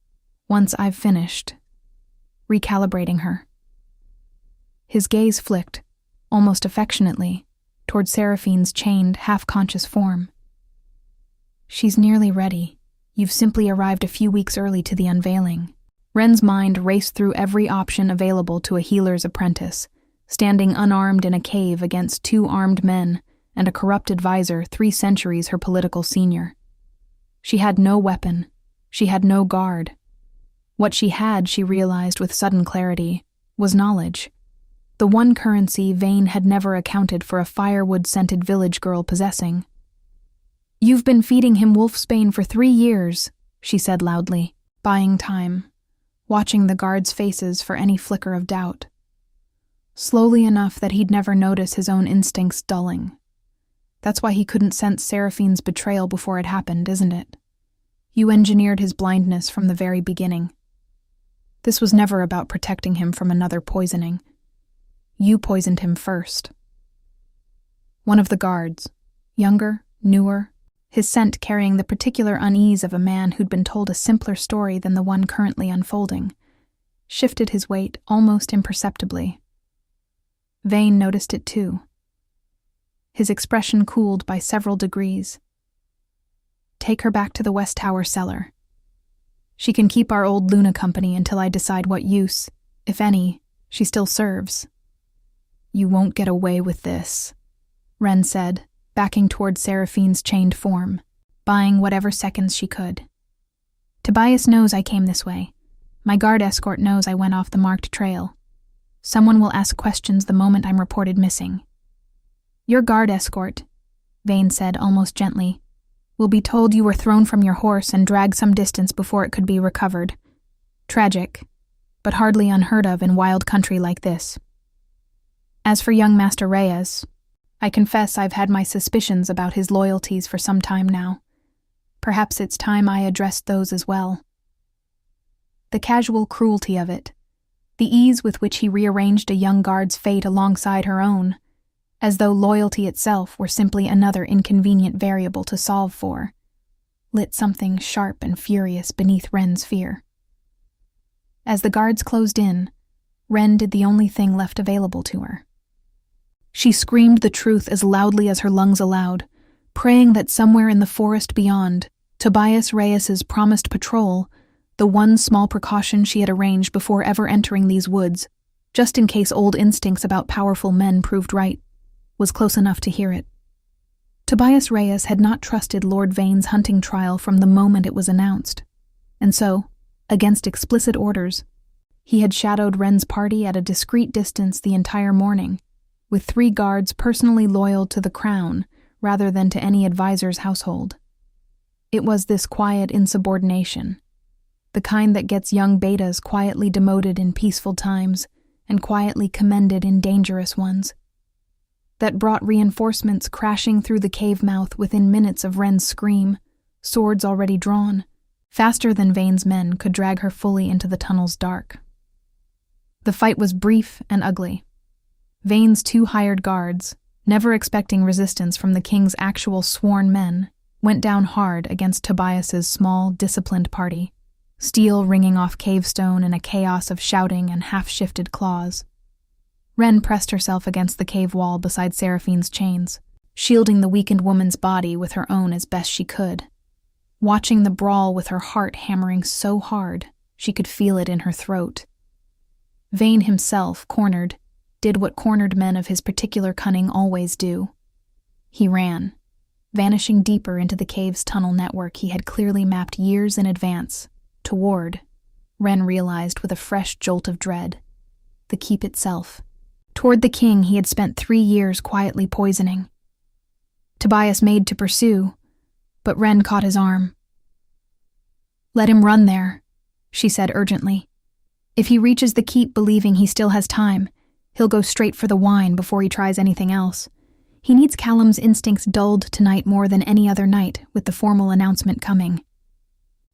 once I've finished recalibrating her. His gaze flicked, almost affectionately, toward Seraphine's chained, half-conscious form. She's nearly ready. You've simply arrived a few weeks early to the unveiling. Wren's mind raced through every option available to a healer's apprentice, standing unarmed in a cave against 2 armed men and a corrupt advisor 3 centuries her political senior. She had no weapon. She had no guard. What she had, she realized with sudden clarity, was knowledge. The one currency Vane had never accounted for a firewood-scented village girl possessing. "You've been feeding him wolfsbane for 3 years," she said loudly, buying time, watching the guards' faces for any flicker of doubt. Slowly enough that he'd never notice his own instincts dulling. That's why he couldn't sense Seraphine's betrayal before it happened, isn't it? You engineered his blindness from the very beginning. This was never about protecting him from another poisoning. You poisoned him first. One of the guards, younger, newer, his scent carrying the particular unease of a man who'd been told a simpler story than the one currently unfolding, shifted his weight almost imperceptibly. Vane noticed it too. His expression cooled by several degrees. "Take her back to the West Tower cellar. She can keep our old Luna company until I decide what use, if any, she still serves." "You won't get away with this," Wren said, backing toward Seraphine's chained form, buying whatever seconds she could. "Tobias knows I came this way. My guard escort knows I went off the marked trail. Someone will ask questions the moment I'm reported missing." "Your guard escort," Vane said almost gently, "will be told you were thrown from your horse and dragged some distance before it could be recovered. Tragic, but hardly unheard of in wild country like this. As for young Master Reyes, I confess I've had my suspicions about his loyalties for some time now. Perhaps it's time I addressed those as well." The casual cruelty of it, the ease with which he rearranged a young guard's fate alongside her own, as though loyalty itself were simply another inconvenient variable to solve for, lit something sharp and furious beneath Wren's fear. As the guards closed in, Wren did the only thing left available to her. She screamed the truth as loudly as her lungs allowed, praying that somewhere in the forest beyond, Tobias Reyes's promised patrol, the one small precaution she had arranged before ever entering these woods, just in case old instincts about powerful men proved right, was close enough to hear it. Tobias Reyes had not trusted Lord Vane's hunting trial from the moment it was announced, and so, against explicit orders, he had shadowed Wren's party at a discreet distance the entire morning, with 3 guards personally loyal to the crown rather than to any advisor's household. It was this quiet insubordination, the kind that gets young betas quietly demoted in peaceful times and quietly commended in dangerous ones, that brought reinforcements crashing through the cave mouth within minutes of Wren's scream, swords already drawn, faster than Vane's men could drag her fully into the tunnel's dark. The fight was brief and ugly. Vane's 2 hired guards, never expecting resistance from the king's actual sworn men, went down hard against Tobias's small, disciplined party, steel ringing off cavestone in a chaos of shouting and half-shifted claws. Wren pressed herself against the cave wall beside Seraphine's chains, shielding the weakened woman's body with her own as best she could, watching the brawl with her heart hammering so hard she could feel it in her throat. Vane himself, cornered, did what cornered men of his particular cunning always do. He ran, vanishing deeper into the cave's tunnel network he had clearly mapped years in advance, toward, Wren realized with a fresh jolt of dread, the keep itself, toward the king he had spent 3 years quietly poisoning. Tobias made to pursue, but Wren caught his arm. "Let him run there," she said urgently. "If he reaches the keep believing he still has time, he'll go straight for the wine before he tries anything else. He needs Callum's instincts dulled tonight more than any other night, with the formal announcement coming.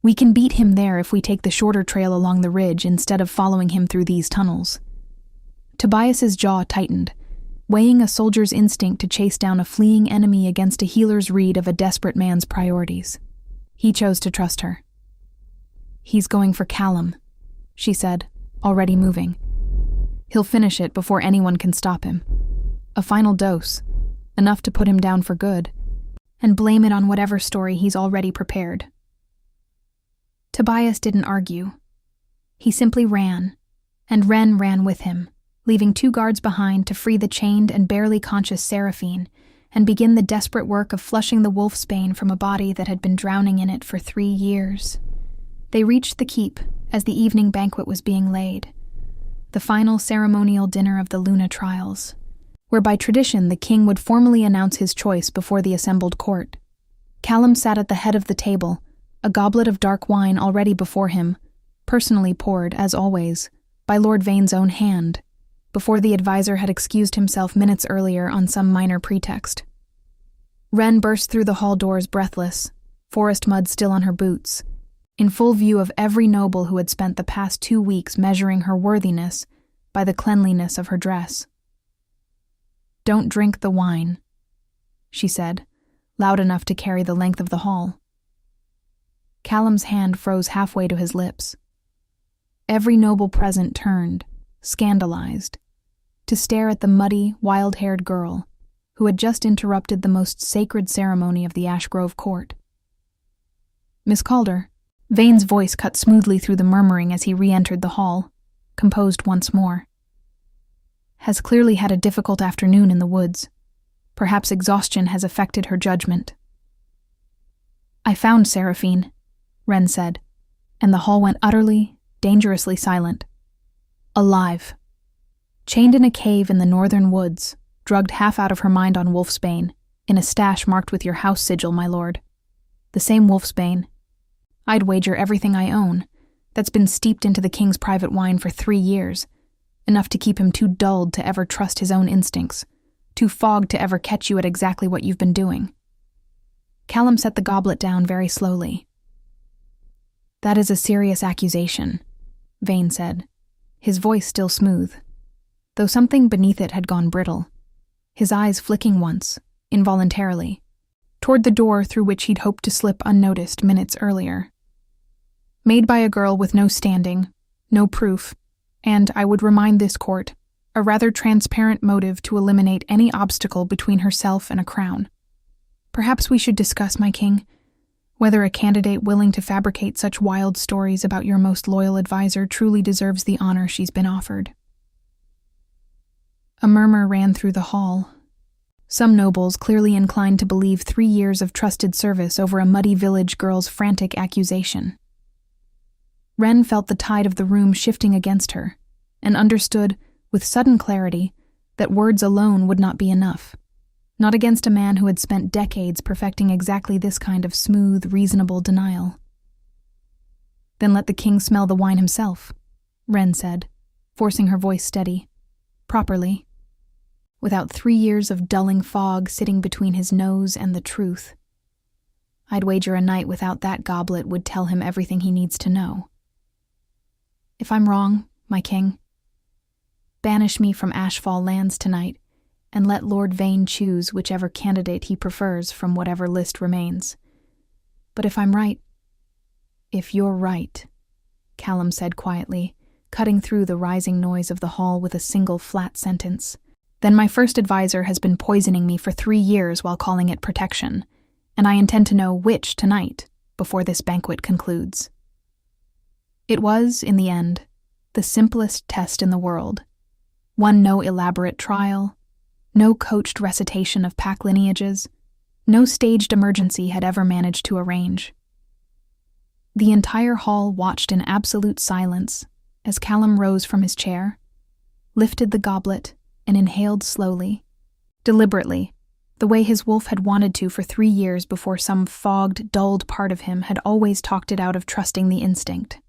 We can beat him there if we take the shorter trail along the ridge instead of following him through these tunnels." Tobias's jaw tightened, weighing a soldier's instinct to chase down a fleeing enemy against a healer's read of a desperate man's priorities. He chose to trust her. "He's going for Callum," she said, already moving. "He'll finish it before anyone can stop him. A final dose, enough to put him down for good, and blame it on whatever story he's already prepared." Tobias didn't argue. He simply ran, and Wren ran with him, leaving 2 guards behind to free the chained and barely conscious Seraphine and begin the desperate work of flushing the wolfsbane from a body that had been drowning in it for 3 years. They reached the keep as the evening banquet was being laid, the final ceremonial dinner of the Luna trials, where by tradition the king would formally announce his choice before the assembled court. Callum sat at the head of the table, a goblet of dark wine already before him, personally poured, as always, by Lord Vane's own hand, before the advisor had excused himself minutes earlier on some minor pretext. Wren burst through the hall doors breathless, forest mud still on her boots, in full view of every noble who had spent the past 2 weeks measuring her worthiness by the cleanliness of her dress. "Don't drink the wine," she said, loud enough to carry the length of the hall. Callum's hand froze halfway to his lips. Every noble present turned, scandalized, to stare at the muddy, wild-haired girl who had just interrupted the most sacred ceremony of the Ashgrove court. "Miss Calder," Vane's voice cut smoothly through the murmuring as he re-entered the hall, composed once more, "has clearly had a difficult afternoon in the woods. Perhaps exhaustion has affected her judgment." "I found Seraphine," Wren said, and the hall went utterly, dangerously silent. "Alive. Chained in a cave in the northern woods, drugged half out of her mind on wolfsbane, in a stash marked with your house sigil, my lord. The same wolfsbane. I'd wager everything I own, that's been steeped into the king's private wine for 3 years, enough to keep him too dulled to ever trust his own instincts, too fogged to ever catch you at exactly what you've been doing." Callum set the goblet down very slowly. "That is a serious accusation," Vane said, his voice still smooth, though something beneath it had gone brittle, his eyes flicking once, involuntarily, toward the door through which he'd hoped to slip unnoticed minutes earlier. "Made by a girl with no standing, no proof, and, I would remind this court, a rather transparent motive to eliminate any obstacle between herself and a crown. Perhaps we should discuss, my king, whether a candidate willing to fabricate such wild stories about your most loyal advisor truly deserves the honor she's been offered." A murmur ran through the hall. Some nobles clearly inclined to believe 3 years of trusted service over a muddy village girl's frantic accusation. Wren felt the tide of the room shifting against her, and understood, with sudden clarity, that words alone would not be enough. Not against a man who had spent decades perfecting exactly this kind of smooth, reasonable denial. "Then let the king smell the wine himself," Wren said, forcing her voice steady. "Properly. Without 3 years of dulling fog sitting between his nose and the truth. I'd wager a night without that goblet would tell him everything he needs to know. If I'm wrong, my king, banish me from Ashfall lands tonight, and let Lord Vane choose whichever candidate he prefers from whatever list remains. But if I'm right—" "If you're right," Callum said quietly, cutting through the rising noise of the hall with a single flat sentence, "then my first advisor has been poisoning me for 3 years while calling it protection, and I intend to know which tonight, before this banquet concludes." It was, in the end, the simplest test in the world. One no elaborate trial, no coached recitation of pack lineages, no staged emergency had ever managed to arrange. The entire hall watched in absolute silence as Callum rose from his chair, lifted the goblet, and inhaled slowly, deliberately, the way his wolf had wanted to for 3 years before some fogged, dulled part of him had always talked it out of trusting the instinct.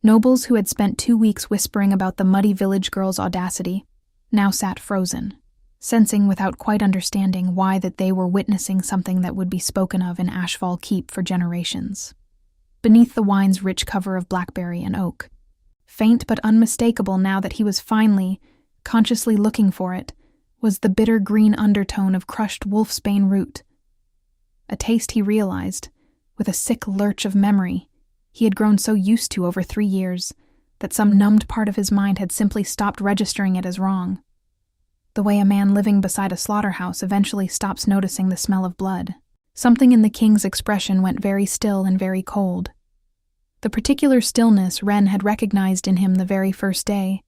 Nobles who had spent 2 weeks whispering about the muddy village girl's audacity now sat frozen, sensing without quite understanding why that they were witnessing something that would be spoken of in Ashfall Keep for generations. Beneath the wine's rich cover of blackberry and oak, faint but unmistakable now that he was finally, consciously looking for it, was the bitter green undertone of crushed wolfsbane root. A taste he realized, with a sick lurch of memory, he had grown so used to over 3 years that some numbed part of his mind had simply stopped registering it as wrong. The way a man living beside a slaughterhouse eventually stops noticing the smell of blood. Something in the king's expression went very still and very cold. The particular stillness Wren had recognized in him the very first day,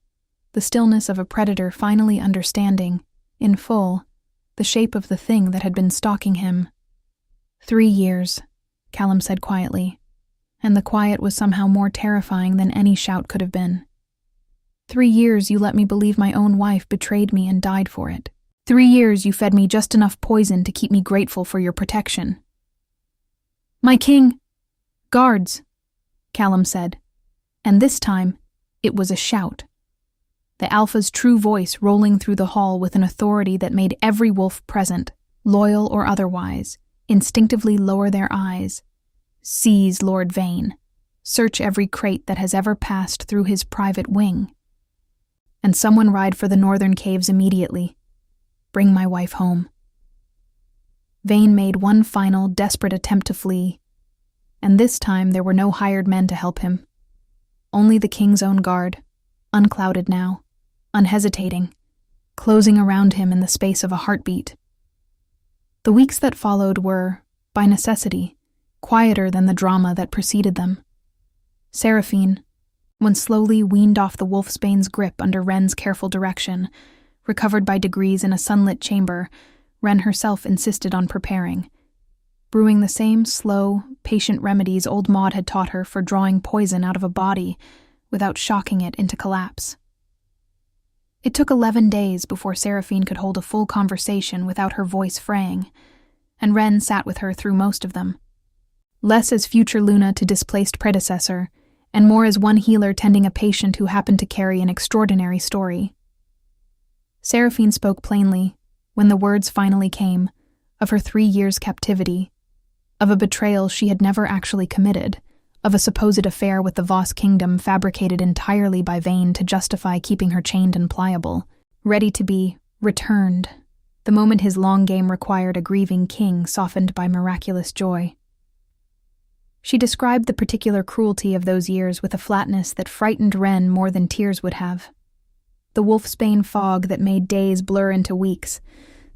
the stillness of a predator finally understanding, in full, the shape of the thing that had been stalking him. 3 years, Callum said quietly, and the quiet was somehow more terrifying than any shout could have been. 3 years you let me believe my own wife betrayed me and died for it. 3 years you fed me just enough poison to keep me grateful for your protection, "My king!" "Guards!" Callum said, and this time it was a shout. The Alpha's true voice rolling through the hall with an authority that made every wolf present, loyal or otherwise, instinctively lower their eyes. "Seize Lord Vane. Search every crate that has ever passed through his private wing. And someone ride for the northern caves immediately. Bring my wife home." Vane made one final, desperate attempt to flee, and this time there were no hired men to help him. Only the king's own guard, unclouded now, unhesitating, closing around him in the space of a heartbeat. The weeks that followed were, by necessity, quieter than the drama that preceded them. Seraphine, when slowly weaned off the wolfsbane's grip under Wren's careful direction, recovered by degrees in a sunlit chamber Wren herself insisted on preparing, brewing the same slow, patient remedies old Maud had taught her for drawing poison out of a body without shocking it into collapse. It took 11 days before Seraphine could hold a full conversation without her voice fraying, and Wren sat with her through most of them. Less as future Luna to displaced predecessor, and more as one healer tending a patient who happened to carry an extraordinary story. Seraphine spoke plainly, when the words finally came, of her 3 years' captivity, of a betrayal she had never actually committed, of a supposed affair with the Voss kingdom fabricated entirely by Vane to justify keeping her chained and pliable, ready to be returned, the moment his long game required a grieving king softened by miraculous joy. She described the particular cruelty of those years with a flatness that frightened Wren more than tears would have. The wolfsbane fog that made days blur into weeks,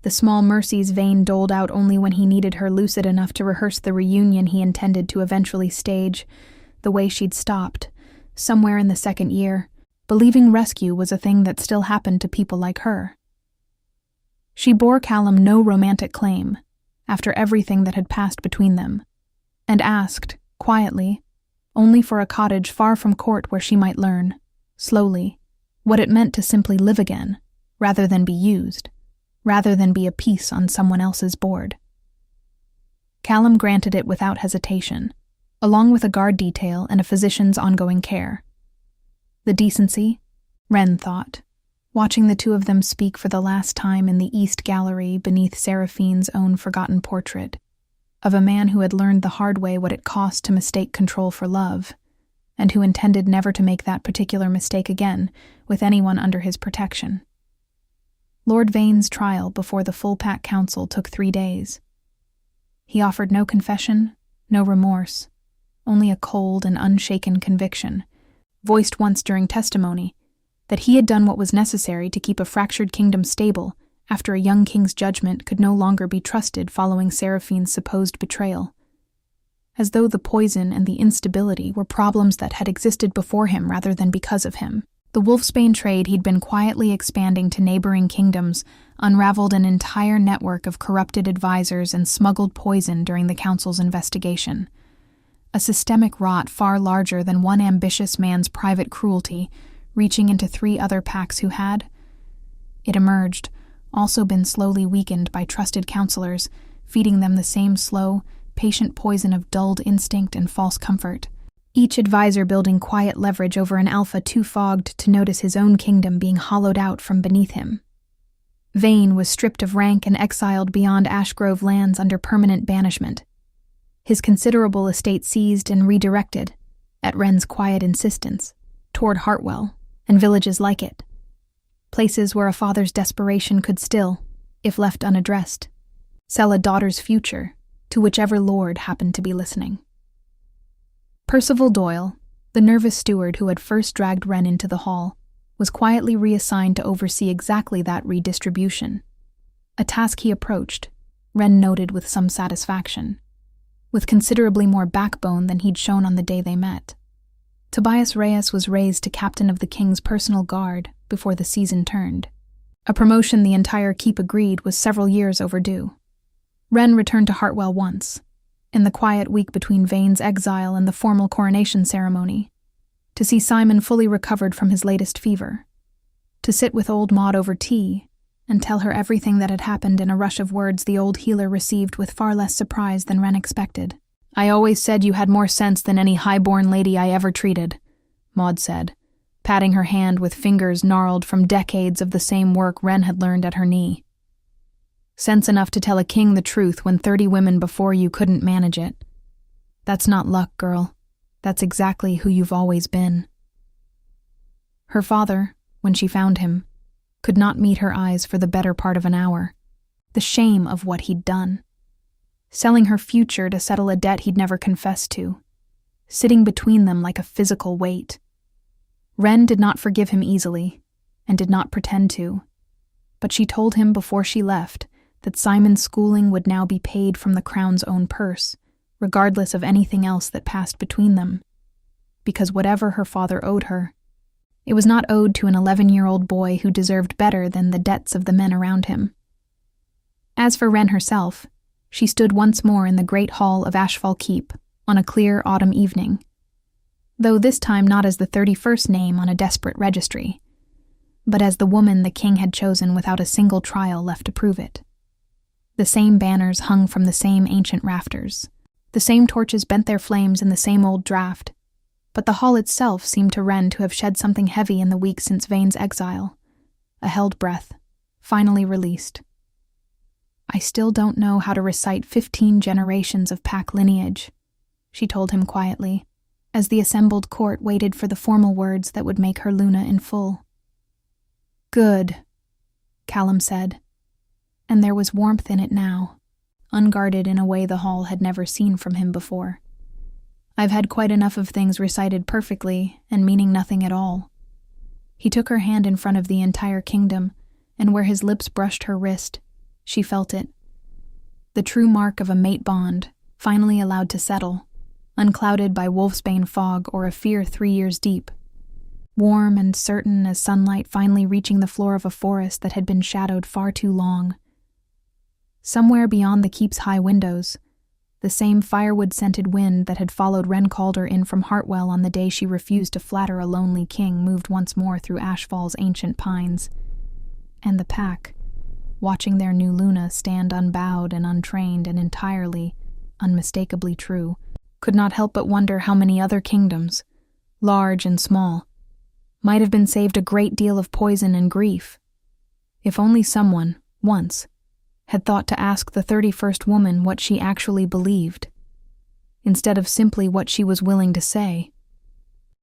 the small mercies Vane doled out only when he needed her lucid enough to rehearse the reunion he intended to eventually stage, the way she'd stopped, somewhere in the 2nd year, believing rescue was a thing that still happened to people like her. She bore Callum no romantic claim, after everything that had passed between them, and asked, quietly, only for a cottage far from court where she might learn, slowly, what it meant to simply live again, rather than be used, rather than be a piece on someone else's board. Callum granted it without hesitation, along with a guard detail and a physician's ongoing care. The decency, Wren thought, watching the two of them speak for the last time in the East Gallery beneath Seraphine's own forgotten portrait, of a man who had learned the hard way what it cost to mistake control for love, and who intended never to make that particular mistake again with anyone under his protection. Lord Vane's trial before the full-pack council took 3 days. He offered no confession, no remorse, only a cold and unshaken conviction, voiced once during testimony, that he had done what was necessary to keep a fractured kingdom stable after a young king's judgment could no longer be trusted following Seraphine's supposed betrayal. As though the poison and the instability were problems that had existed before him rather than because of him. The wolfsbane trade he'd been quietly expanding to neighboring kingdoms unraveled an entire network of corrupted advisors and smuggled poison during the council's investigation. A systemic rot far larger than one ambitious man's private cruelty, reaching into 3 other packs who had, it emerged, also been slowly weakened by trusted counselors, feeding them the same slow, patient poison of dulled instinct and false comfort. Each advisor building quiet leverage over an alpha too fogged to notice his own kingdom being hollowed out from beneath him. Vane was stripped of rank and exiled beyond Ashgrove lands under permanent banishment. His considerable estate seized and redirected, at Wren's quiet insistence, toward Hartwell and villages like it. Places where a father's desperation could still, if left unaddressed, sell a daughter's future to whichever lord happened to be listening. Percival Doyle, the nervous steward who had first dragged Wren into the hall, was quietly reassigned to oversee exactly that redistribution. A task he approached, Wren noted with some satisfaction, with considerably more backbone than he'd shown on the day they met. Tobias Reyes was raised to captain of the king's personal guard before the season turned. A promotion the entire keep agreed was several years overdue. Wren returned to Hartwell once, in the quiet week between Vane's exile and the formal coronation ceremony, to see Simon fully recovered from his latest fever, to sit with old Maud over tea and tell her everything that had happened in a rush of words the old healer received with far less surprise than Wren expected. I always said you had more sense than any high-born lady I ever treated, Maud said, patting her hand with fingers gnarled from decades of the same work Wren had learned at her knee. Sense enough to tell a king the truth when 30 women before you couldn't manage it. That's not luck, girl. That's exactly who you've always been. Her father, when she found him, could not meet her eyes for the better part of an hour. The shame of what he'd done. Selling her future to settle a debt he'd never confessed to. Sitting between them like a physical weight. Wren did not forgive him easily, and did not pretend to. But she told him before she left that Simon's schooling would now be paid from the crown's own purse, regardless of anything else that passed between them. Because whatever her father owed her, it was not owed to an 11-year-old boy who deserved better than the debts of the men around him. As for Wren herself, she stood once more in the great hall of Ashfall Keep on a clear autumn evening, though this time not as the 31st name on a desperate registry, but as the woman the king had chosen without a single trial left to prove it. The same banners hung from the same ancient rafters. The same torches bent their flames in the same old draught, but the hall itself seemed to Wren to have shed something heavy in the weeks since Vane's exile. A held breath, finally released. I still don't know how to recite 15 generations of pack lineage, she told him quietly, as the assembled court waited for the formal words that would make her Luna in full. Good, Callum said, and there was warmth in it now, unguarded in a way the hall had never seen from him before. I've had quite enough of things recited perfectly and meaning nothing at all. He took her hand in front of the entire kingdom, and where his lips brushed her wrist, she felt it. The true mark of a mate bond, finally allowed to settle, unclouded by wolfsbane fog or a fear 3 years deep. Warm and certain as sunlight finally reaching the floor of a forest that had been shadowed far too long. Somewhere beyond the keep's high windows, the same firewood-scented wind that had followed Wren Calloway in from Hartwell on the day she refused to flatter a lonely king moved once more through Ashfall's ancient pines. And the pack, watching their new Luna stand unbowed and untrained and entirely, unmistakably true, could not help but wonder how many other kingdoms, large and small, might have been saved a great deal of poison and grief, if only someone, once, had thought to ask the 31st woman what she actually believed, instead of simply what she was willing to say.